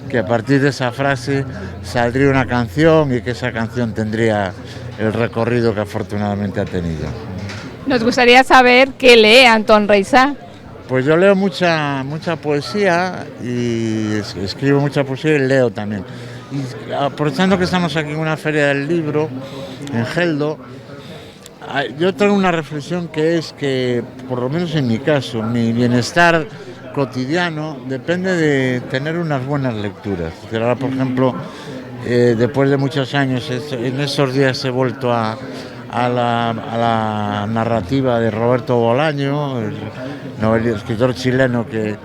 que a partir de esa frase saldría una canción y que esa canción tendría el recorrido que afortunadamente ha tenido. Nos gustaría saber qué lee Antón Reisà. Pues yo leo mucha poesía y escribo mucha poesía y leo también. Y aprovechando que estamos aquí en una feria del libro, en Geldo, yo traigo una reflexión que es que, por lo menos en mi caso, mi bienestar cotidiano depende de tener unas buenas lecturas. Ahora, por ejemplo, después de muchos años, en esos días he vuelto a la narrativa de Roberto Bolaño, el escritor chileno que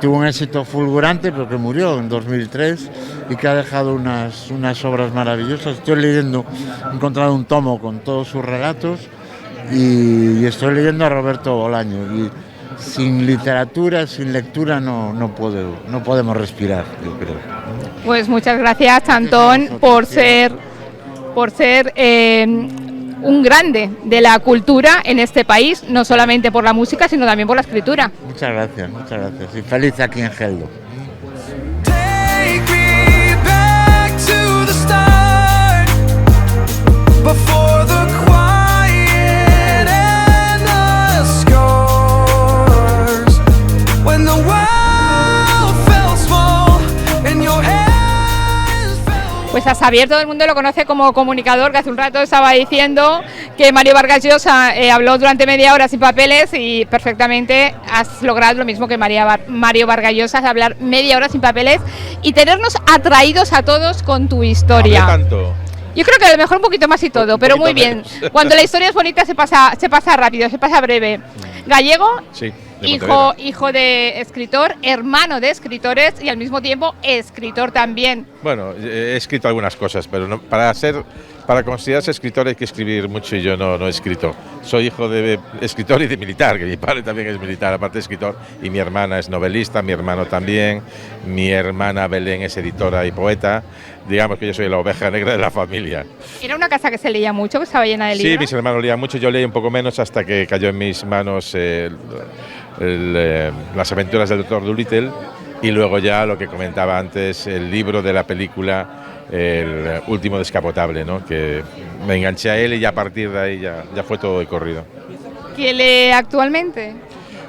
tuvo un éxito fulgurante, pero que murió en 2003 y que ha dejado unas obras maravillosas. He encontrado un tomo con todos sus relatos y estoy leyendo a Roberto Bolaño. Y sin literatura, sin lectura no podemos respirar, yo creo. Pues muchas gracias, Antón, por ser un grande de la cultura en este país, no solamente por la música, sino también por la escritura. Muchas gracias. Y feliz aquí en Geldo. Take me back to the start, before the quiet and the scars, when the world fell small and your hands fell. Pues a Xavier todo el mundo lo conoce como comunicador, que hace un rato estaba diciendo que Mario Vargas Llosa habló durante media hora sin papeles, y perfectamente has logrado lo mismo que Mario Vargas Llosa, hablar media hora sin papeles y tenernos atraídos a todos con tu historia. ¿Hablé tanto? Yo creo que a lo mejor un poquito más y todo, pero muy bien. Cuando la historia es bonita se pasa rápido, se pasa breve. Gallego, Sí, de hijo de escritor, hermano de escritores y al mismo tiempo escritor también. Bueno, he escrito algunas cosas, pero no, para considerarse escritor hay que escribir mucho y yo no he escrito. Soy hijo de escritor y de militar, que mi padre también es militar, aparte de escritor, y mi hermana es novelista, mi hermano también, mi hermana Belén es editora y poeta. Digamos que yo soy la oveja negra de la familia. Era una casa que se leía mucho, que estaba llena de libros. Sí, mis hermanos leían mucho, yo leí un poco menos hasta que cayó en mis manos las aventuras del Dr. Dolittle, y luego ya lo que comentaba antes, el libro de la película El último descapotable, ¿no? Que me enganché a él y ya a partir de ahí ya fue todo de corrido. ¿Quién lee actualmente?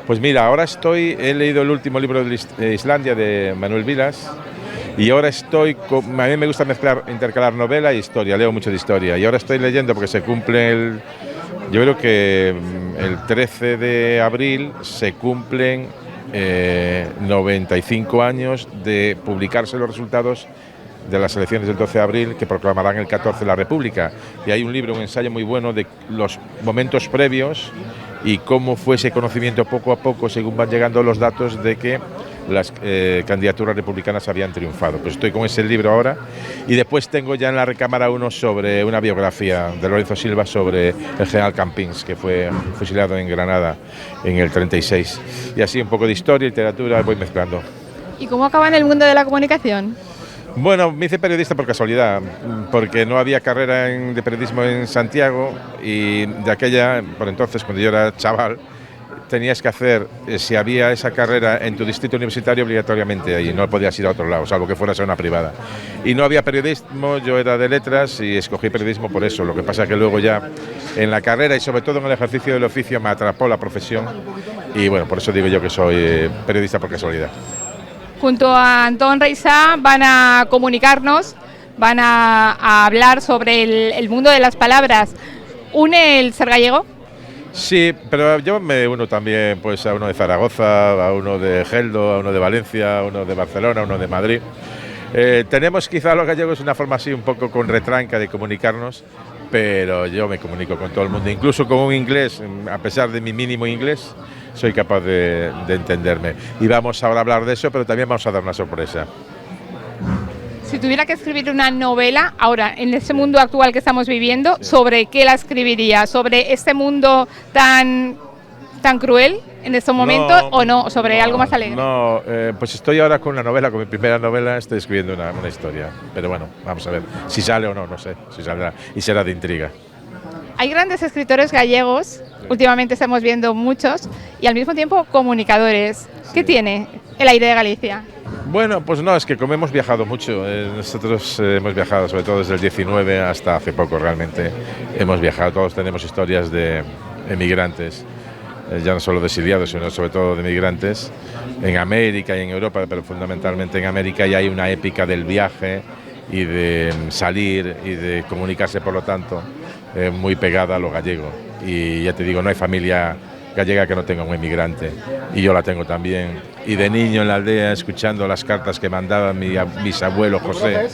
Pues mira, ahora he leído el último libro de Islandia de Manuel Vilas, y ahora a mí me gusta intercalar novela e historia, leo mucho de historia, y ahora estoy leyendo porque se cumple yo creo que el 13 de abril se cumplen 95 años de publicarse los resultados de las elecciones del 12 de abril, que proclamarán el 14 la República. Y hay un libro, un ensayo muy bueno de los momentos previos y cómo fue ese conocimiento poco a poco, según van llegando los datos de que las candidaturas republicanas habían triunfado. Pues estoy con ese libro ahora, y después tengo ya en la recámara uno sobre una biografía de Lorenzo Silva sobre el general Campins, que fue fusilado en Granada en el 36. Y así un poco de historia y literatura voy mezclando. ¿Y cómo acaba en el mundo de la comunicación? Bueno, me hice periodista por casualidad, porque no había carrera de periodismo en Santiago, y de aquella, por entonces, cuando yo era chaval, tenías que hacer, si había esa carrera en tu distrito universitario, obligatoriamente ahí, no podías ir a otro lado, salvo que fueras a una privada. Y no había periodismo, yo era de letras y escogí periodismo por eso. Lo que pasa es que luego ya en la carrera y sobre todo en el ejercicio del oficio me atrapó la profesión, y bueno, por eso digo yo que soy periodista por casualidad. Junto a Antón Reisá van a comunicarnos, van a hablar sobre el mundo de las palabras. ¿Une el ser gallego? Sí, pero yo me uno también pues a uno de Zaragoza, a uno de Geldo, a uno de Valencia, a uno de Barcelona, a uno de Madrid. Tenemos quizá los gallegos una forma así un poco con retranca de comunicarnos, pero yo me comunico con todo el mundo, incluso con un inglés, a pesar de mi mínimo inglés, soy capaz de entenderme. Y vamos ahora a hablar de eso, pero también vamos a dar una sorpresa. Si tuviera que escribir una novela, ahora, en ese mundo actual que estamos viviendo, ¿sobre qué la escribiría? ¿Sobre este mundo tan cruel en estos momentos o no? ¿Sobre algo más alegre? No, pues estoy ahora con una novela, con mi primera novela, estoy escribiendo una historia. Pero bueno, vamos a ver si sale o no, no sé, si saldrá, y será de intriga. Hay grandes escritores gallegos, últimamente estamos viendo muchos, y al mismo tiempo comunicadores. ¿Qué tiene el aire de Galicia? Bueno, pues no, es que como hemos viajado mucho, nosotros hemos viajado sobre todo desde el 19 hasta hace poco realmente, hemos viajado, todos tenemos historias de emigrantes, ya no solo de exiliados, sino sobre todo de emigrantes, en América y en Europa, pero fundamentalmente en América, y hay una épica del viaje y de salir y de comunicarse, por lo tanto, muy pegada a lo gallego. Y ya te digo, no hay familia gallega que no tenga un emigrante, y yo la tengo también. Y de niño en la aldea, escuchando las cartas que mandaba mi bisabuelo José,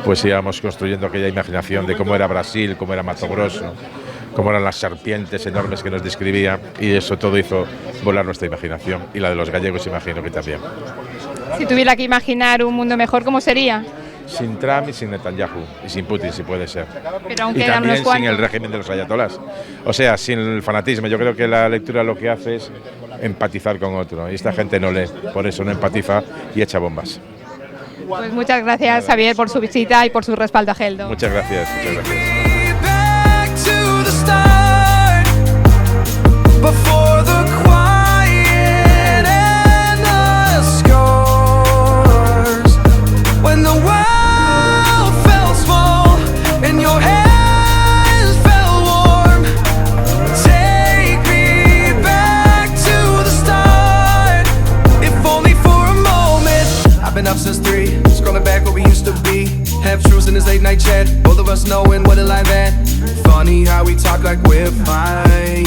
pues íbamos construyendo aquella imaginación de cómo era Brasil, cómo era Mato Grosso, cómo eran las serpientes enormes que nos describía, y eso todo hizo volar nuestra imaginación, y la de los gallegos imagino que también. Si tuviera que imaginar un mundo mejor, ¿cómo sería? Sin Trump y sin Netanyahu, y sin Putin, si puede ser. Pero aunque y también sin el régimen de los ayatolás. O sea, sin el fanatismo. Yo creo que la lectura lo que hace es empatizar con otro. Y esta gente no lee, por eso no empatiza y echa bombas. Pues muchas gracias, Xavier, por su visita y por su respaldo a Geldo. Muchas gracias, muchas gracias. Back to the start, before the quiet and the scars, when the world felt small and your hands felt warm. Take me back to the start, if only for a moment. I've been up since 3, scrolling back where we used to be. Half truths in this late night chat, both of us knowing what a lie that. Funny how we talk like we're fine,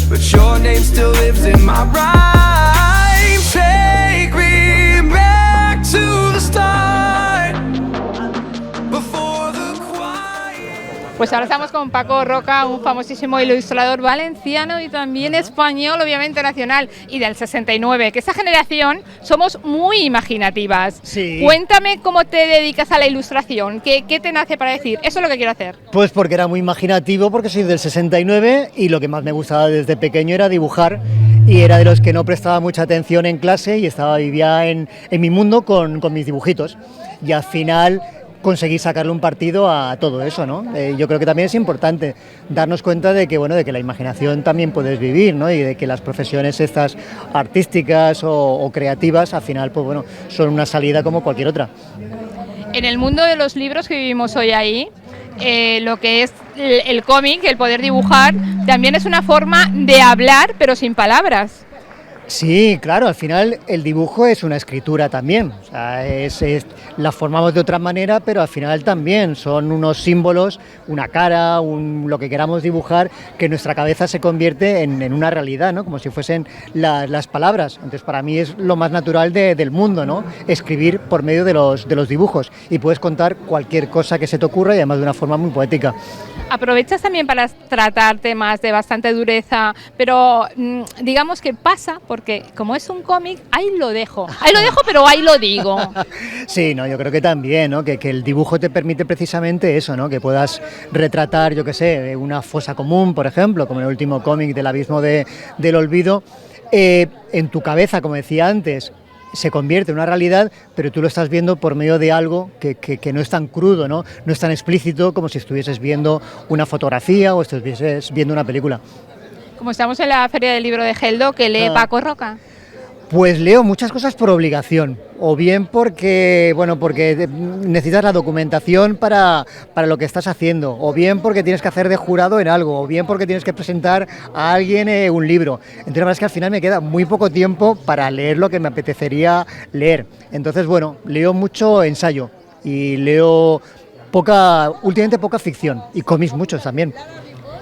but your name still lives in my rhyme. Take me back to the start, before the quiet. Pues ahora estamos con Paco Roca, un famosísimo ilustrador valenciano y también español, obviamente nacional, y del 69, que esa generación somos muy imaginativas. Sí. Cuéntame cómo te dedicas a la ilustración, ¿qué te nace para decir, eso es lo que quiero hacer? Pues porque era muy imaginativo, porque soy del 69 y lo que más me gustaba desde pequeño era dibujar, y era de los que no prestaba mucha atención en clase y vivía en mi mundo con mis dibujitos, y al final conseguir sacarle un partido a todo eso, ¿no? Yo creo que también es importante darnos cuenta de que, bueno, de que la imaginación también puedes vivir, ¿no? Y de que las profesiones estas artísticas o creativas, al final, pues bueno, son una salida como cualquier otra. En el mundo de los libros que vivimos hoy ahí, lo que es el cómic, el poder dibujar, también es una forma de hablar, pero sin palabras. Sí, claro, al final el dibujo es una escritura también, o sea, la formamos de otra manera, pero al final también son unos símbolos, una cara, lo que queramos dibujar, que en nuestra cabeza se convierte en una realidad, ¿no? Como si fuesen las palabras. Entonces para mí es lo más natural del mundo, ¿no? Escribir por medio de los dibujos, y puedes contar cualquier cosa que se te ocurra, y además de una forma muy poética. Aprovechas también para tratar temas de bastante dureza, pero digamos que pasa, porque como es un cómic, ahí lo dejo, pero ahí lo digo. Sí, no, yo creo que también, ¿no? Que el dibujo te permite precisamente eso, ¿no? Que puedas retratar, yo qué sé, una fosa común, por ejemplo, como en el último cómic del Abismo del Olvido, en tu cabeza, como decía antes, se convierte en una realidad, pero tú lo estás viendo por medio de algo que no es tan crudo, ¿no? No es tan explícito como si estuvieses viendo una fotografía o estuvieses viendo una película. Como estamos en la Feria del Libro de Geldo, ¿qué lee Paco Roca? Pues leo muchas cosas por obligación, o bien porque necesitas la documentación para lo que estás haciendo, o bien porque tienes que hacer de jurado en algo, o bien porque tienes que presentar a alguien un libro. Entonces la verdad es que al final me queda muy poco tiempo para leer lo que me apetecería leer. Entonces, bueno, leo mucho ensayo y leo últimamente poca ficción, y cómics muchos también.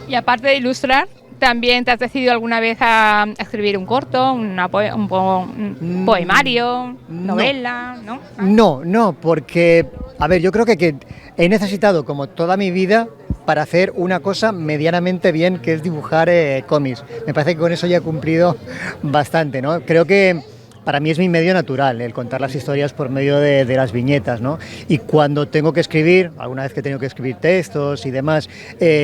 Y aparte de ilustrar, ¿también te has decidido alguna vez a escribir un corto, un poemario, novela? No, porque, a ver, yo creo que he necesitado, como toda mi vida, para hacer una cosa medianamente bien, que es dibujar cómics. Me parece que con eso ya he cumplido bastante, ¿no? Creo que para mí es mi medio natural, el contar las historias por medio de las viñetas, ¿no? Y cuando tengo que escribir, alguna vez que he tenido que escribir textos y demás,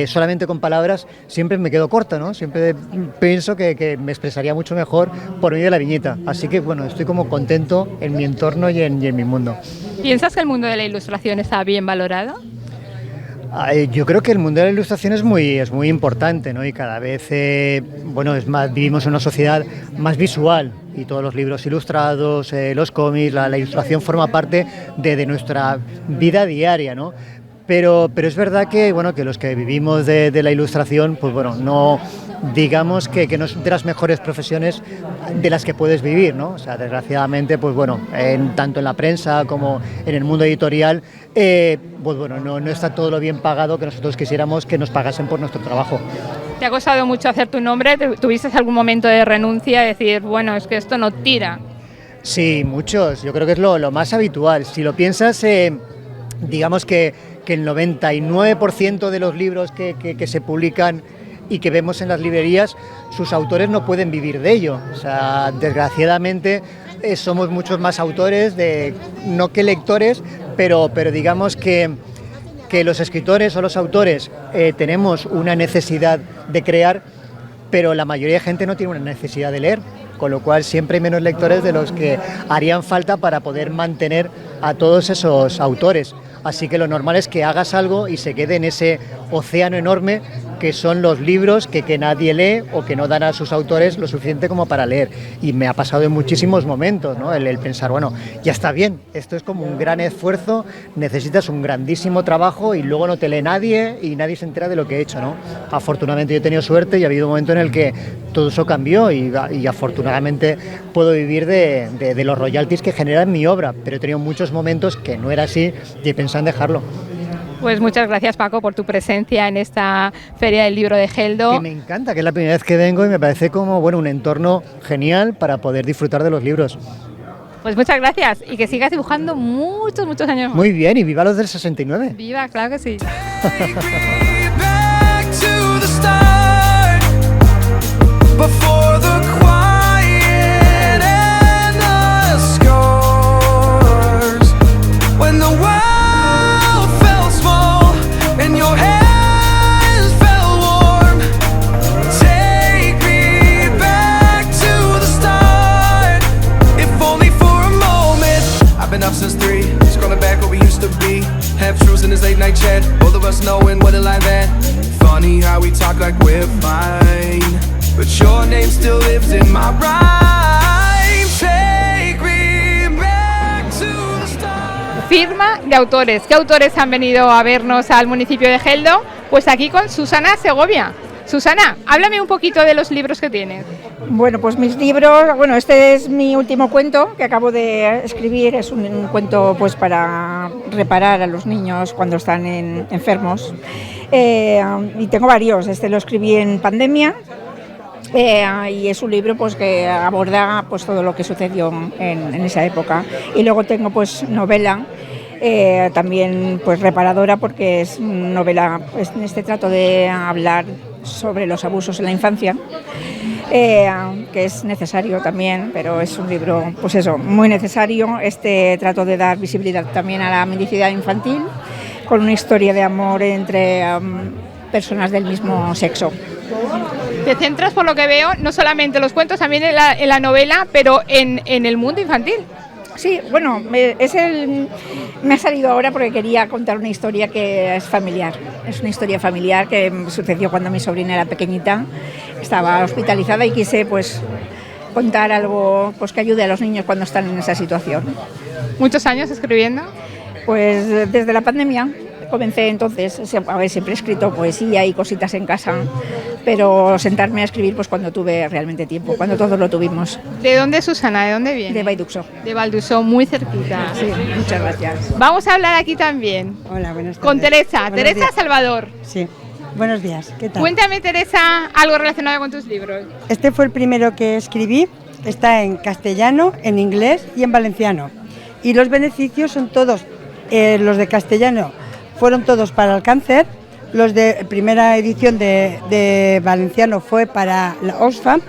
solamente con palabras, siempre me quedo corto, ¿no? Siempre pienso que me expresaría mucho mejor por medio de la viñeta. Así que, bueno, estoy como contento en mi entorno y en mi mundo. ¿Piensas que el mundo de la ilustración está bien valorado? Yo creo que el mundo de la ilustración es muy importante, ¿no? Y cada vez vivimos en una sociedad más visual, y todos los libros ilustrados, los cómics, la ilustración forma parte de nuestra vida diaria, ¿no? Pero es verdad que los que vivimos de la ilustración, pues bueno, no digamos que no es de las mejores profesiones de las que puedes vivir, ¿no? O sea, desgraciadamente, pues bueno, tanto en la prensa como en el mundo editorial, no está todo lo bien pagado que nosotros quisiéramos que nos pagasen por nuestro trabajo. ¿Te ha costado mucho hacer tu nombre? ¿Tuviste algún momento de renuncia, decir, bueno, es que esto no tira? Sí, muchos. Yo creo que es lo más habitual. Si lo piensas, digamos que el 99% de los libros que se publican y que vemos en las librerías, sus autores no pueden vivir de ello. O sea, desgraciadamente somos muchos más autores, no que lectores, pero digamos que los escritores o los autores tenemos una necesidad de crear, pero la mayoría de gente no tiene una necesidad de leer, con lo cual siempre hay menos lectores de los que harían falta para poder mantener a todos esos autores. Así que lo normal es que hagas algo y se quede en ese océano enorme que son los libros que nadie lee o que no dan a sus autores lo suficiente como para leer. Y me ha pasado en muchísimos momentos, ¿no? El pensar, bueno, ya está bien, esto es como un gran esfuerzo, necesitas un grandísimo trabajo y luego no te lee nadie y nadie se entera de lo que he hecho, ¿no? Afortunadamente yo he tenido suerte y ha habido un momento en el que todo eso cambió y afortunadamente puedo vivir de los royalties que generan mi obra, pero he tenido muchos momentos que no era así y he pensado en dejarlo. Pues muchas gracias, Paco, por tu presencia en esta Feria del Libro de Geldo. Que me encanta, que es la primera vez que vengo y me parece como un entorno genial para poder disfrutar de los libros. Pues muchas gracias y que sigas dibujando muchos años más. Muy bien, y viva los del 69. Viva, claro que sí. Since 3, scrolling back where we used to be. Half truths in this late night chat, both of us knowing what it like that. Funny how we talk like we're fine, but your name still lives in my rhyme. Take me back to the start. Firma de autores. ¿Qué autores han venido a vernos al municipio de Geldo? Pues aquí con Susana Segovia. Susana, háblame un poquito de los libros que tienes. Bueno, pues mis libros, este es mi último cuento que acabo de escribir, es un cuento pues para reparar a los niños cuando están enfermos, y tengo varios, este lo escribí en pandemia, y es un libro pues que aborda pues todo lo que sucedió en esa época, y luego tengo pues novela, también pues reparadora, porque es novela, pues, en este trato de hablar sobre los abusos en la infancia, que es necesario también, pero es un libro pues eso, muy necesario. Trato de dar visibilidad también a la mendicidad infantil, con una historia de amor entre personas del mismo sexo. Te centras, por lo que veo, no solamente en los cuentos, también en la novela, pero en el mundo infantil. Sí, bueno, me ha salido ahora porque quería contar una historia que es familiar. Es una historia familiar que sucedió cuando mi sobrina era pequeñita, estaba hospitalizada y quise pues contar algo pues que ayude a los niños cuando están en esa situación. ¿Muchos años escribiendo? Pues desde la pandemia. Comencé entonces, siempre he escrito poesía y cositas en casa, pero sentarme a escribir pues cuando tuve realmente tiempo, cuando todos lo tuvimos. ¿De dónde, Susana? ¿De dónde viene? De Vallduxó. De Vallduxó, muy cerquita. Sí, muchas gracias. Vamos a hablar aquí también. Hola, buenas tardes. Con Teresa. Buenos Teresa días. Salvador. Sí, buenos días. ¿Qué tal? Cuéntame, Teresa, algo relacionado con tus libros. Este fue el primero que escribí. Está en castellano, en inglés y en valenciano. Y los beneficios son todos, los de castellano fueron todos para el cáncer, los de primera edición de valenciano fue para la Oxfam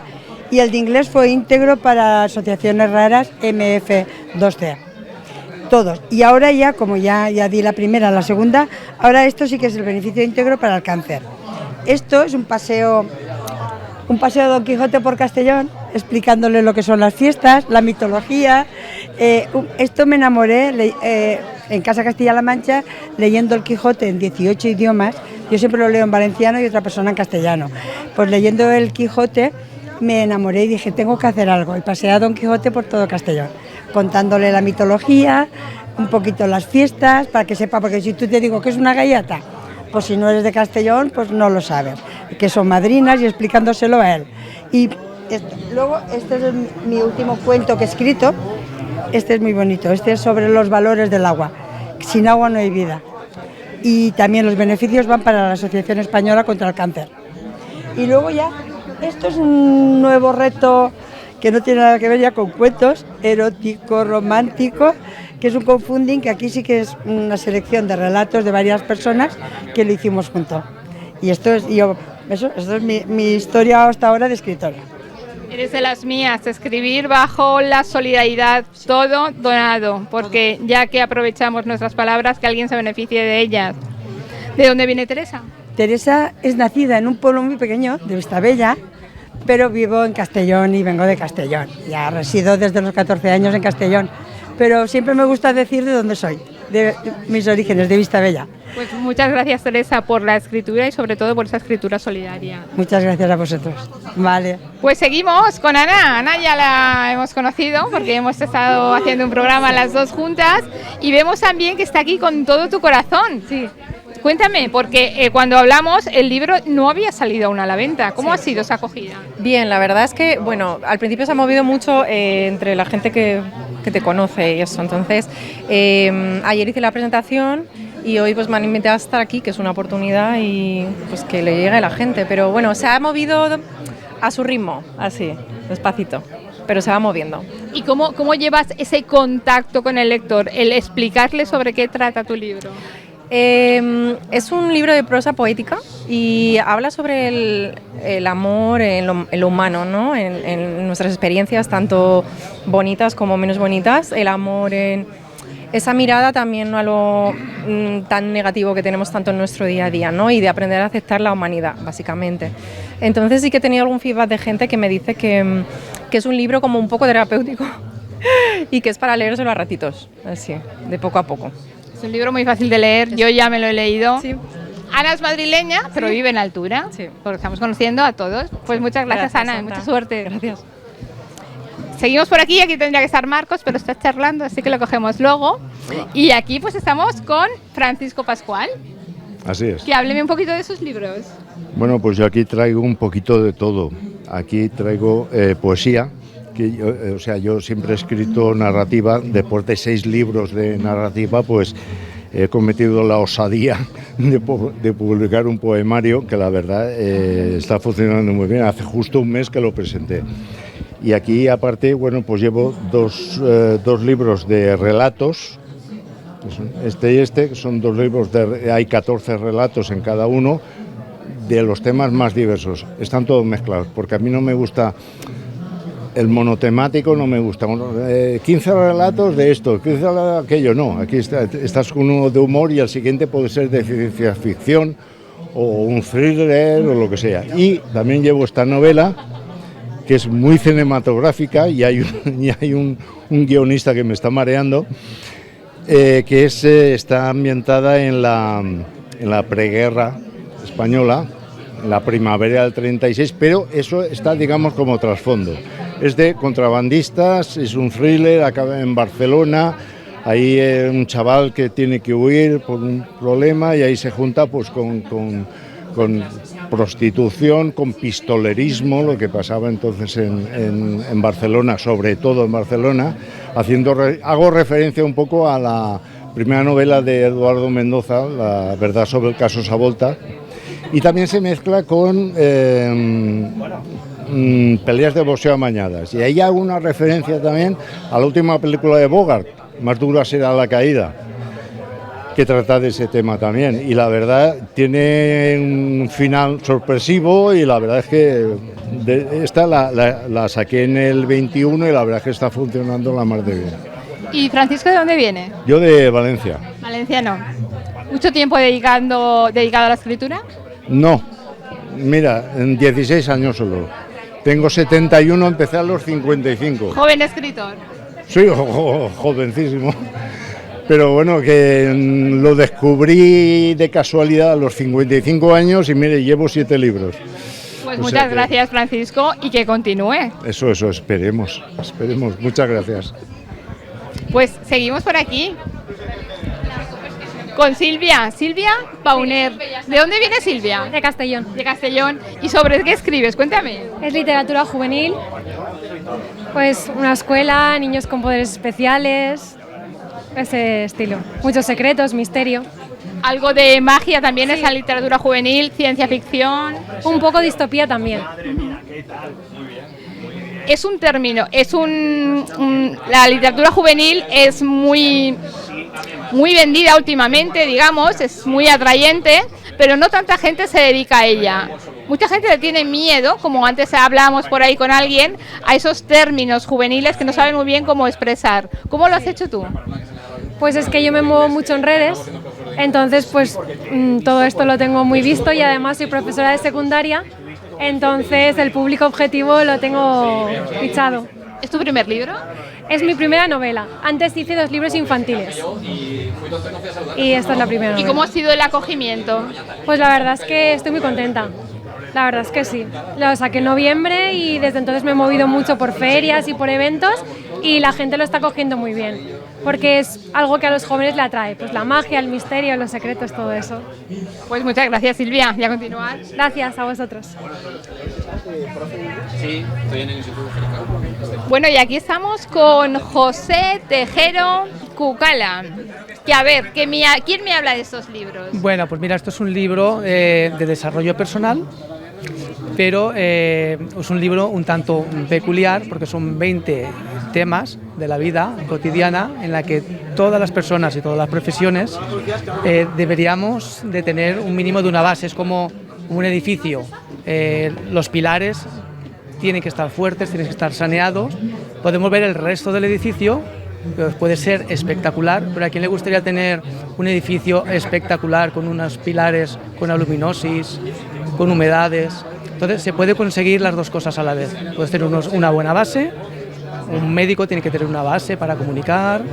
y el de inglés fue íntegro para asociaciones raras MF2C. Todos. Y ahora ya, como ya di la primera, la segunda, ahora esto sí que es el beneficio íntegro para el cáncer. Esto es un paseo de Don Quijote por Castellón, explicándole lo que son las fiestas, la mitología. Esto me enamoré en Casa Castilla-La Mancha, leyendo el Quijote en 18 idiomas. Yo siempre lo leo en valenciano y otra persona en castellano. Pues leyendo el Quijote me enamoré y dije, tengo que hacer algo. Y pasé a Don Quijote por todo Castellón, contándole la mitología, un poquito las fiestas, para que sepa, porque si tú te digo que es una gallata, pues si no eres de Castellón, pues no lo sabes, que son madrinas, y explicándoselo a él. Y luego, este es mi último cuento que he escrito. Este es muy bonito, este es sobre los valores del agua. Sin agua no hay vida. Y también los beneficios van para la Asociación Española contra el Cáncer. Y luego ya, esto es un nuevo reto que no tiene nada que ver ya con cuentos, erótico, romántico, que es un confunding, que aquí sí que es una selección de relatos de varias personas que lo hicimos juntos. Y esto es mi historia hasta ahora de escritora. Eres de las mías, escribir bajo la solidaridad, todo donado, porque ya que aprovechamos nuestras palabras, que alguien se beneficie de ellas. ¿De dónde viene Teresa? Teresa es nacida en un pueblo muy pequeño, de Vistabella, pero vivo en Castellón y vengo de Castellón. Ya resido desde los 14 años en Castellón, pero siempre me gusta decir de dónde soy, de mis orígenes, de Vistabella. Pues muchas gracias, Teresa, por la escritura y sobre todo por esa escritura solidaria. Muchas gracias a vosotros. Vale. Pues seguimos con Ana. Ana ya la hemos conocido porque hemos estado haciendo un programa las dos juntas y vemos también que está aquí con todo tu corazón. Sí. Cuéntame, porque cuando hablamos el libro no había salido aún a la venta. ¿Cómo ha sido esa acogida? Bien, la verdad es que, bueno, al principio se ha movido mucho entre la gente que te conoce y eso. Entonces, ayer hice la presentación y hoy pues me han invitado a estar aquí, que es una oportunidad y pues que le llegue a la gente. Pero bueno, se ha movido a su ritmo, así, despacito, pero se va moviendo. ¿Y cómo llevas ese contacto con el lector, el explicarle sobre qué trata tu libro? Es un libro de prosa poética y habla sobre el amor en lo humano, ¿no? En nuestras experiencias, tanto bonitas como menos bonitas, el amor en esa mirada también, ¿no?, a lo tan negativo que tenemos tanto en nuestro día a día, ¿no? Y de aprender a aceptar la humanidad, básicamente. Entonces sí que he tenido algún feedback de gente que me dice que es un libro como un poco terapéutico y que es para leérselo a ratitos, así, de poco a poco. Es un libro muy fácil de leer, yo ya me lo he leído. Sí. Ana es madrileña, pero vive en altura, porque estamos conociendo a todos. Pues muchas gracias, Ana, Santa. mucha suerte. Gracias. Seguimos por aquí tendría que estar Marcos, pero está charlando, así que lo cogemos luego. Y aquí pues estamos con Francisco Pascual. Así es. Que hábleme un poquito de sus libros. Bueno, pues yo aquí traigo un poquito de todo. Aquí traigo poesía. Yo siempre he escrito narrativa. Después de 6 libros de narrativa, pues he cometido la osadía de publicar un poemario que la verdad está funcionando muy bien. Hace justo un mes que lo presenté. Y aquí, aparte, bueno, pues llevo dos libros de relatos. Este y este, que son 2 libros, hay 14 relatos en cada uno, de los temas más diversos. Están todos mezclados, porque a mí no me gusta el monotemático, no me gusta. 15 relatos de esto, 15 de aquello, no. Aquí estás con uno de humor y el siguiente puede ser de ciencia ficción o un thriller o lo que sea. Y también llevo esta novela, que es muy cinematográfica, y hay un guionista que me está mareando, que está ambientada en la preguerra española, en la primavera del 36, pero eso está, digamos, como trasfondo. Es de contrabandistas, es un thriller, acaba en Barcelona, ahí un chaval que tiene que huir por un problema y ahí se junta pues con prostitución, con pistolerismo, lo que pasaba entonces en Barcelona, sobre todo en Barcelona, hago referencia un poco a la primera novela de Eduardo Mendoza, La verdad sobre el caso Savolta, y también se mezcla con peleas de boxeo amañadas, y ahí hago una referencia también a la última película de Bogart, Más dura será la caída, que trata de ese tema también, y la verdad tiene un final sorpresivo, y la verdad es que esta la saqué en el 21 y la verdad es que está funcionando la mar de bien. ¿Y Francisco de dónde viene? Yo de Valencia. Valenciano. ¿Mucho tiempo dedicado a la escritura? No, mira, en 16 años solo. Tengo 71, empecé a los 55. Joven escritor. Sí, jovencísimo. Pero bueno, que lo descubrí de casualidad a los 55 años y mire, llevo 7 libros. Pues muchas gracias, Francisco, y que continúe. Eso, esperemos. Muchas gracias. Pues seguimos por aquí con Silvia Pauner. ¿De dónde viene Silvia? De Castellón. De Castellón. ¿Y sobre qué escribes? Cuéntame. Es literatura juvenil, pues una escuela, niños con poderes especiales, ese estilo. Muchos secretos, misterio. Algo de magia también, sí. Esa literatura juvenil, ciencia ficción. Un poco distopía también. Es un término, la literatura juvenil es muy vendida últimamente, digamos, es muy atrayente, pero no tanta gente se dedica a ella. Mucha gente le tiene miedo, como antes hablábamos por ahí con alguien, a esos términos juveniles que no saben muy bien cómo expresar. ¿Cómo lo has hecho tú? Pues es que yo me muevo mucho en redes, entonces pues todo esto lo tengo muy visto y además soy profesora de secundaria, entonces el público objetivo lo tengo fichado. ¿Es tu primer libro? Es mi primera novela. Antes hice 2 libros infantiles. Y esta es la primera novela. ¿Y cómo ha sido el acogimiento? Pues la verdad es que estoy muy contenta. La verdad es que sí. Lo saqué en noviembre y desde entonces me he movido mucho por ferias y por eventos y la gente lo está cogiendo muy bien. Porque es algo que a los jóvenes le atrae. Pues la magia, el misterio, los secretos, todo eso. Pues muchas gracias, Silvia. Y a continuar. Gracias a vosotros. Sí, estoy en el Instituto. Bueno, y aquí estamos con José Tejero Cucala. Que a ver, ¿quién me habla de estos libros? Bueno, pues mira, esto es un libro de desarrollo personal, pero es un libro un tanto peculiar porque son 20 temas de la vida cotidiana en la que todas las personas y todas las profesiones deberíamos de tener un mínimo de una base. Es como un edificio, los pilares tienen que estar fuertes, tienen que estar saneados. Podemos ver el resto del edificio, que puede ser espectacular, pero ¿a quién le gustaría tener un edificio espectacular con unos pilares, con aluminosis, con humedades? Entonces se puede conseguir las dos cosas a la vez. Puedes tener una buena base, un médico tiene que tener una base para comunicar,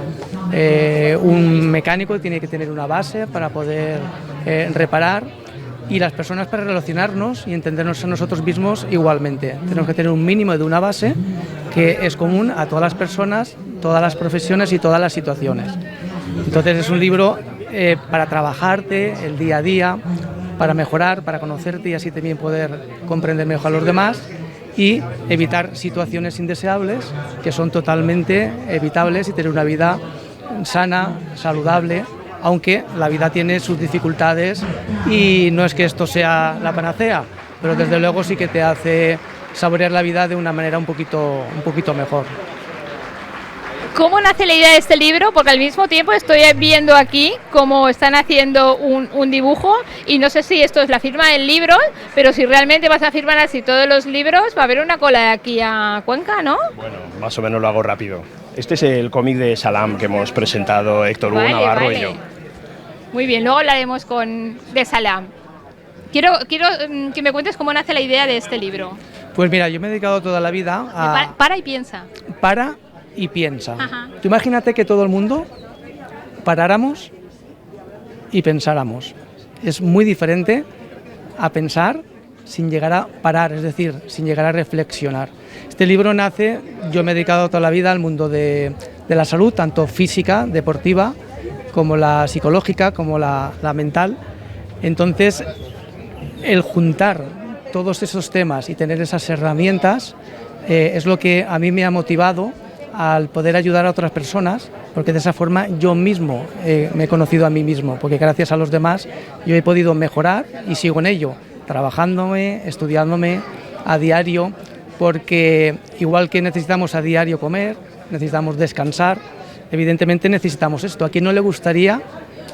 un mecánico tiene que tener una base para poder reparar, y las personas para relacionarnos y entendernos a nosotros mismos igualmente. Tenemos que tener un mínimo de una base que es común a todas las personas, todas las profesiones y todas las situaciones. Entonces es un libro para trabajarte el día a día, para mejorar, para conocerte y así también poder comprender mejor a los demás y evitar situaciones indeseables que son totalmente evitables y tener una vida sana, saludable, aunque la vida tiene sus dificultades y no es que esto sea la panacea, pero desde luego sí que te hace saborear la vida de una manera un poquito mejor. ¿Cómo nace la idea de este libro? Porque al mismo tiempo estoy viendo aquí cómo están haciendo un dibujo y no sé si esto es la firma del libro, pero si realmente vas a firmar así todos los libros, va a haber una cola de aquí a Cuenca, ¿no? Bueno, más o menos lo hago rápido. Este es el cómic de Salam que hemos presentado Héctor Hugo Navarro y yo. Muy bien, luego hablaremos de Salam. Quiero que me cuentes cómo nace la idea de este libro. Pues mira, yo me he dedicado toda la vida a... Para y piensa. Para y piensa. Ajá. Tú imagínate que todo el mundo paráramos y pensáramos. Es muy diferente a pensar sin llegar a parar, es decir, sin llegar a reflexionar. Este libro nace, yo me he dedicado toda la vida al mundo de la salud, tanto física, deportiva, como la psicológica, como la mental. Entonces, el juntar todos esos temas y tener esas herramientas es lo que a mí me ha motivado al poder ayudar a otras personas, porque de esa forma yo mismo me he conocido a mí mismo, porque gracias a los demás yo he podido mejorar y sigo en ello, trabajándome, estudiándome a diario, porque igual que necesitamos a diario comer, necesitamos descansar, evidentemente necesitamos esto. ¿A quién no le gustaría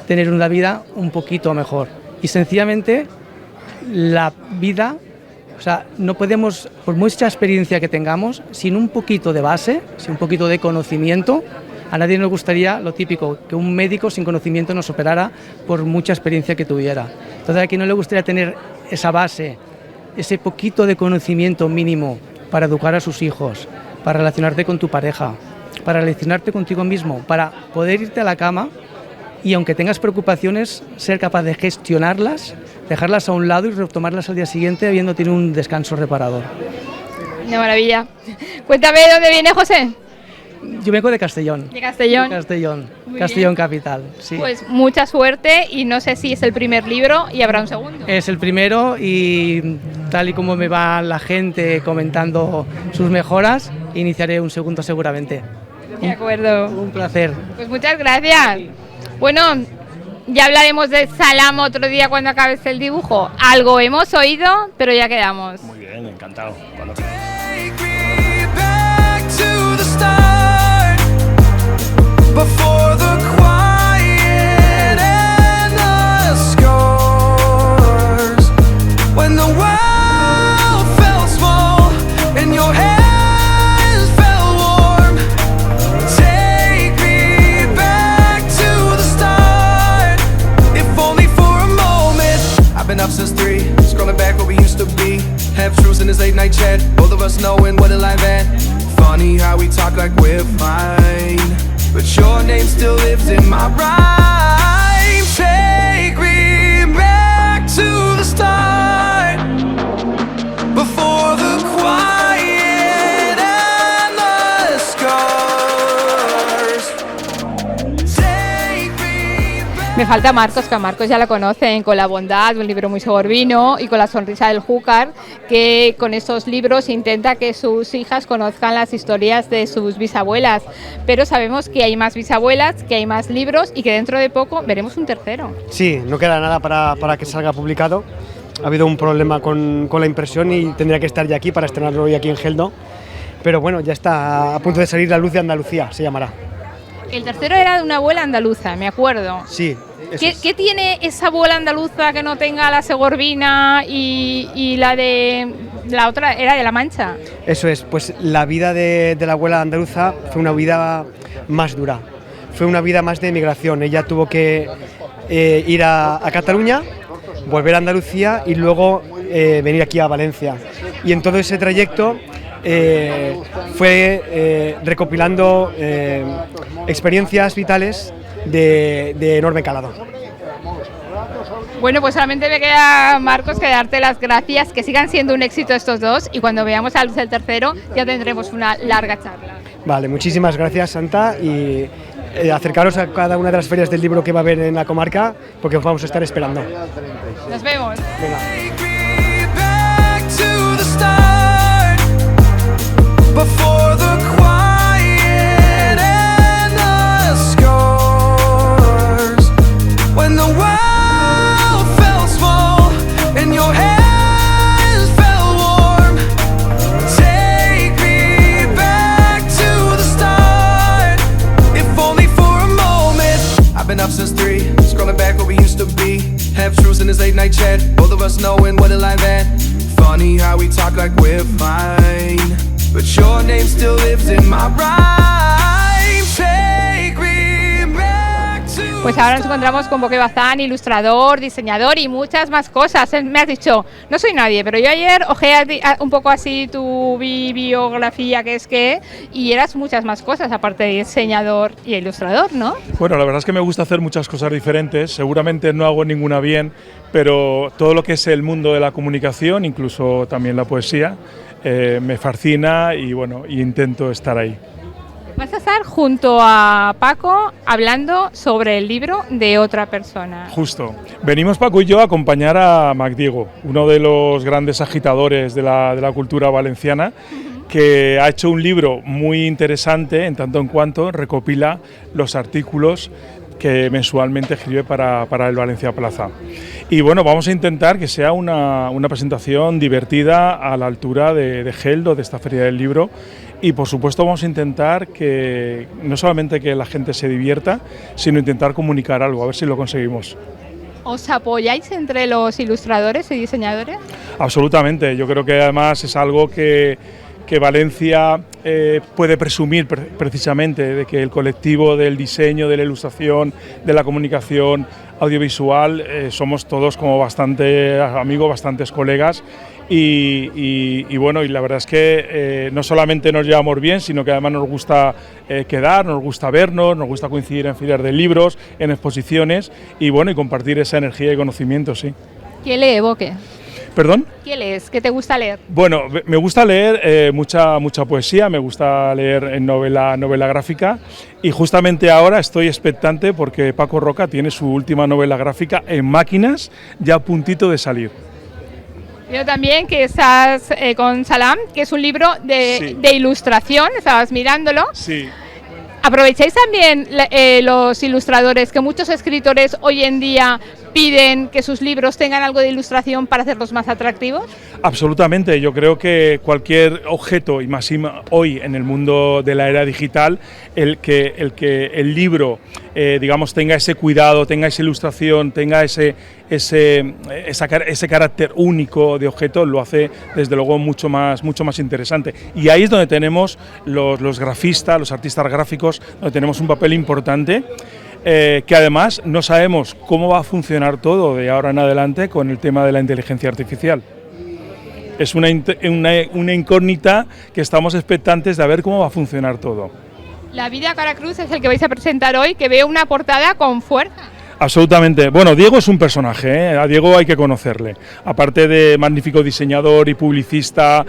tener una vida un poquito mejor? Y sencillamente la vida, o sea, no podemos, por mucha experiencia que tengamos, sin un poquito de base, sin un poquito de conocimiento, a nadie nos gustaría lo típico, que un médico sin conocimiento nos operara por mucha experiencia que tuviera. Entonces, ¿a quién no le gustaría tener esa base, ese poquito de conocimiento mínimo para educar a sus hijos, para relacionarte con tu pareja, para relacionarte contigo mismo, para poder irte a la cama y aunque tengas preocupaciones, ser capaz de gestionarlas, dejarlas a un lado y retomarlas al día siguiente habiendo tenido un descanso reparador? Una maravilla. Cuéntame de dónde viene José. Yo vengo de Castellón. ¿De Castellón? Castellón, Muy Castellón bien. capital, sí. Pues mucha suerte y no sé si es el primer libro y habrá un segundo. Es el primero y tal y como me va la gente comentando sus mejoras, iniciaré un segundo seguramente. De acuerdo. Un placer. Pues muchas gracias. Bueno, ya hablaremos de Salam otro día cuando acabes el dibujo. Algo hemos oído, pero ya quedamos. Muy bien, encantado. Cuando... Before the quiet and the scars, when the world felt small and your hands felt warm, take me back to the start, if only for a moment. I've been up since 3, scrolling back where we used to be, half truths in this late night chat, both of us knowing what a life at. Funny how we talk like we're fine, but your name still lives in my rhyme. Take me back to the start, before the quiet and the scars. Me falta Marcos, que a Marcos ya la conocen con La bondad, un libro muy sogorbino, y con La sonrisa del júcar, que con estos libros intenta que sus hijas conozcan las historias de sus bisabuelas. Pero sabemos que hay más bisabuelas, que hay más libros y que dentro de poco veremos un tercero. Sí, no queda nada para que salga publicado. Ha habido un problema con la impresión y tendría que estar ya aquí para estrenarlo hoy aquí en Geldo. Pero bueno, ya está a punto de salir La luz de Andalucía, se llamará. El tercero era de una abuela andaluza, me acuerdo. Sí. ¿Qué tiene esa abuela andaluza que no tenga la segorbina y la de la otra era de La Mancha? Eso es, pues la vida de la abuela andaluza fue una vida más dura, fue una vida más de emigración. Ella tuvo que ir a Cataluña, volver a Andalucía y luego venir aquí a Valencia. Y en todo ese trayecto fue recopilando experiencias vitales de enorme calado. Bueno, pues solamente me queda, Marcos, que darte las gracias, que sigan siendo un éxito estos dos, y cuando veamos a Luz del tercero ya tendremos una larga charla. Vale, muchísimas gracias, Santa, y acercaros a cada una de las ferias del libro que va a haber en la comarca, porque os vamos a estar esperando. Nos vemos. Venga. Before the quiet and the scars, when the world felt small and your hands felt warm, take me back to the start, if only for a moment. I've been up since 3, scrolling back where we used to be, half truths in this late night chat, both of us knowing what a lie that. Funny how we talk like we're fine, but your name still lives in my rhyme. Take me back to. Pues ahora nos encontramos con Boque Bazán, ilustrador, diseñador y muchas más cosas. Me has dicho, no soy nadie, pero yo ayer ojeé un poco así tu biografía, y eras muchas más cosas, aparte de diseñador y ilustrador, ¿no? Bueno, la verdad es que me gusta hacer muchas cosas diferentes, seguramente no hago ninguna bien, pero todo lo que es el mundo de la comunicación, incluso también la poesía, me fascina y bueno, intento estar ahí. Vas a estar junto a Paco hablando sobre el libro de otra persona. Justo. Venimos Paco y yo a acompañar a Mac Diego, uno de los grandes agitadores de la cultura valenciana, que ha hecho un libro muy interesante en tanto en cuanto recopila los artículos que mensualmente escribe para el Valencia Plaza. Y bueno, vamos a intentar que sea una presentación divertida a la altura de Geldo, de esta Feria del Libro, y por supuesto vamos a intentar que no solamente que la gente se divierta, sino intentar comunicar algo, a ver si lo conseguimos. ¿Os apoyáis entre los ilustradores y diseñadores? Absolutamente, yo creo que además es algo que Valencia puede presumir precisamente, de que el colectivo del diseño, de la ilustración, de la comunicación audiovisual, somos todos como bastante amigos, bastantes colegas y bueno, y la verdad es que no solamente nos llevamos bien, sino que además nos gusta quedar, nos gusta vernos, nos gusta coincidir en ferias de libros, en exposiciones y bueno, y compartir esa energía y conocimiento, sí. ¿Qué lee, Boque? ¿Perdón? ¿Qué lees? ¿Qué te gusta leer? Bueno, me gusta leer mucha poesía, me gusta leer en novela gráfica y justamente ahora estoy expectante porque Paco Roca tiene su última novela gráfica en máquinas ya a puntito de salir. Yo también, que estás con Salam, que es un libro de ilustración, estabas mirándolo. Sí. ¿Aprovecháis también los ilustradores, que muchos escritores hoy en día piden que sus libros tengan algo de ilustración para hacerlos más atractivos? Absolutamente, yo creo que cualquier objeto, y más hoy en el mundo de la era digital, el que el libro digamos tenga ese cuidado, tenga esa ilustración, tenga ese carácter único de objeto, lo hace desde luego mucho más interesante. Y ahí es donde tenemos los grafistas, los artistas gráficos, donde tenemos un papel importante. Que además no sabemos cómo va a funcionar todo de ahora en adelante con el tema de la inteligencia artificial. es una incógnita que estamos expectantes de ver cómo va a funcionar todo. La vida cara cruz es el que vais a presentar hoy, que veo una portada con fuerza. Absolutamente. Bueno, Diego es un personaje, a Diego hay que conocerle. Aparte de magnífico diseñador y publicista,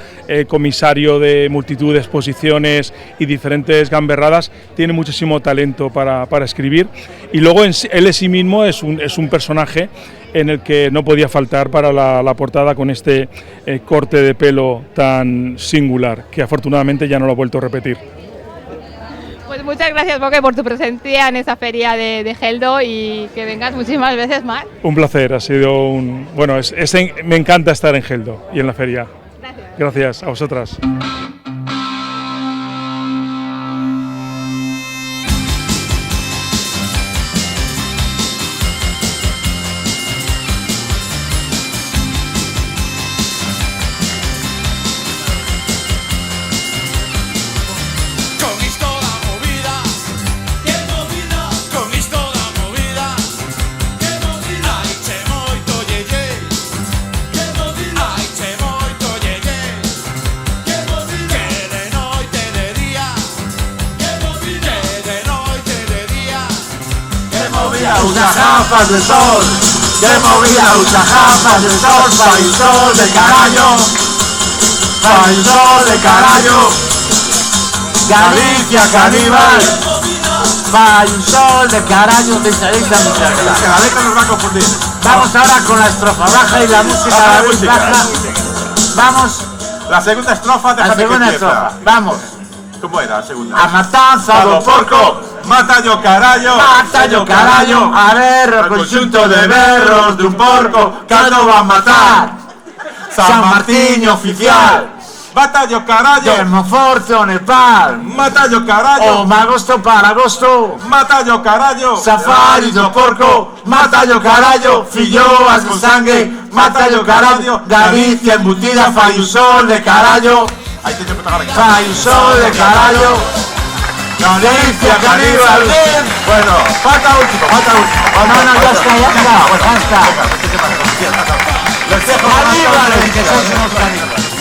comisario de multitud de exposiciones y diferentes gamberradas, tiene muchísimo talento para escribir. Y luego él en sí mismo es un personaje en el que no podía faltar para la portada con este corte de pelo tan singular, que afortunadamente ya no lo ha vuelto a repetir. Pues muchas gracias, Boque, por tu presencia en esta feria de Geldo y que vengas muchísimas veces más. Un placer, ha sido un... Bueno, me encanta estar en Geldo y en la feria. Gracias a vosotras. Unas gafas de sol, que movía unas gafas de sol, fa un sol de carallo, fa un sol de carallo, Galicia caníbal, fa un sol de carallo, dice la letra nos va a confundir. Vamos ahora con la estrofa baja y la música baja. Vamos. La segunda estrofa de la segunda estrofa. Vamos. ¿Cómo era la segunda? A matanza do porco, mata yo carallo, mata yo carallo, a ver o conxunto de berros de un porco, cando va a matar San Martiño oficial, mata yo carallo, de Monforte o Nepal, mata yo carallo, o magosto para agosto, mata yo carallo, safari do porco, mata yo carallo, filloas con sangue, mata yo carallo, Galicia embutida, fai un sol de carallo, fai un sol de carallo, Galicia caníbal. Bueno, falta último. No, ya está. Los dejo. Caníbales, que sois unos caníbales.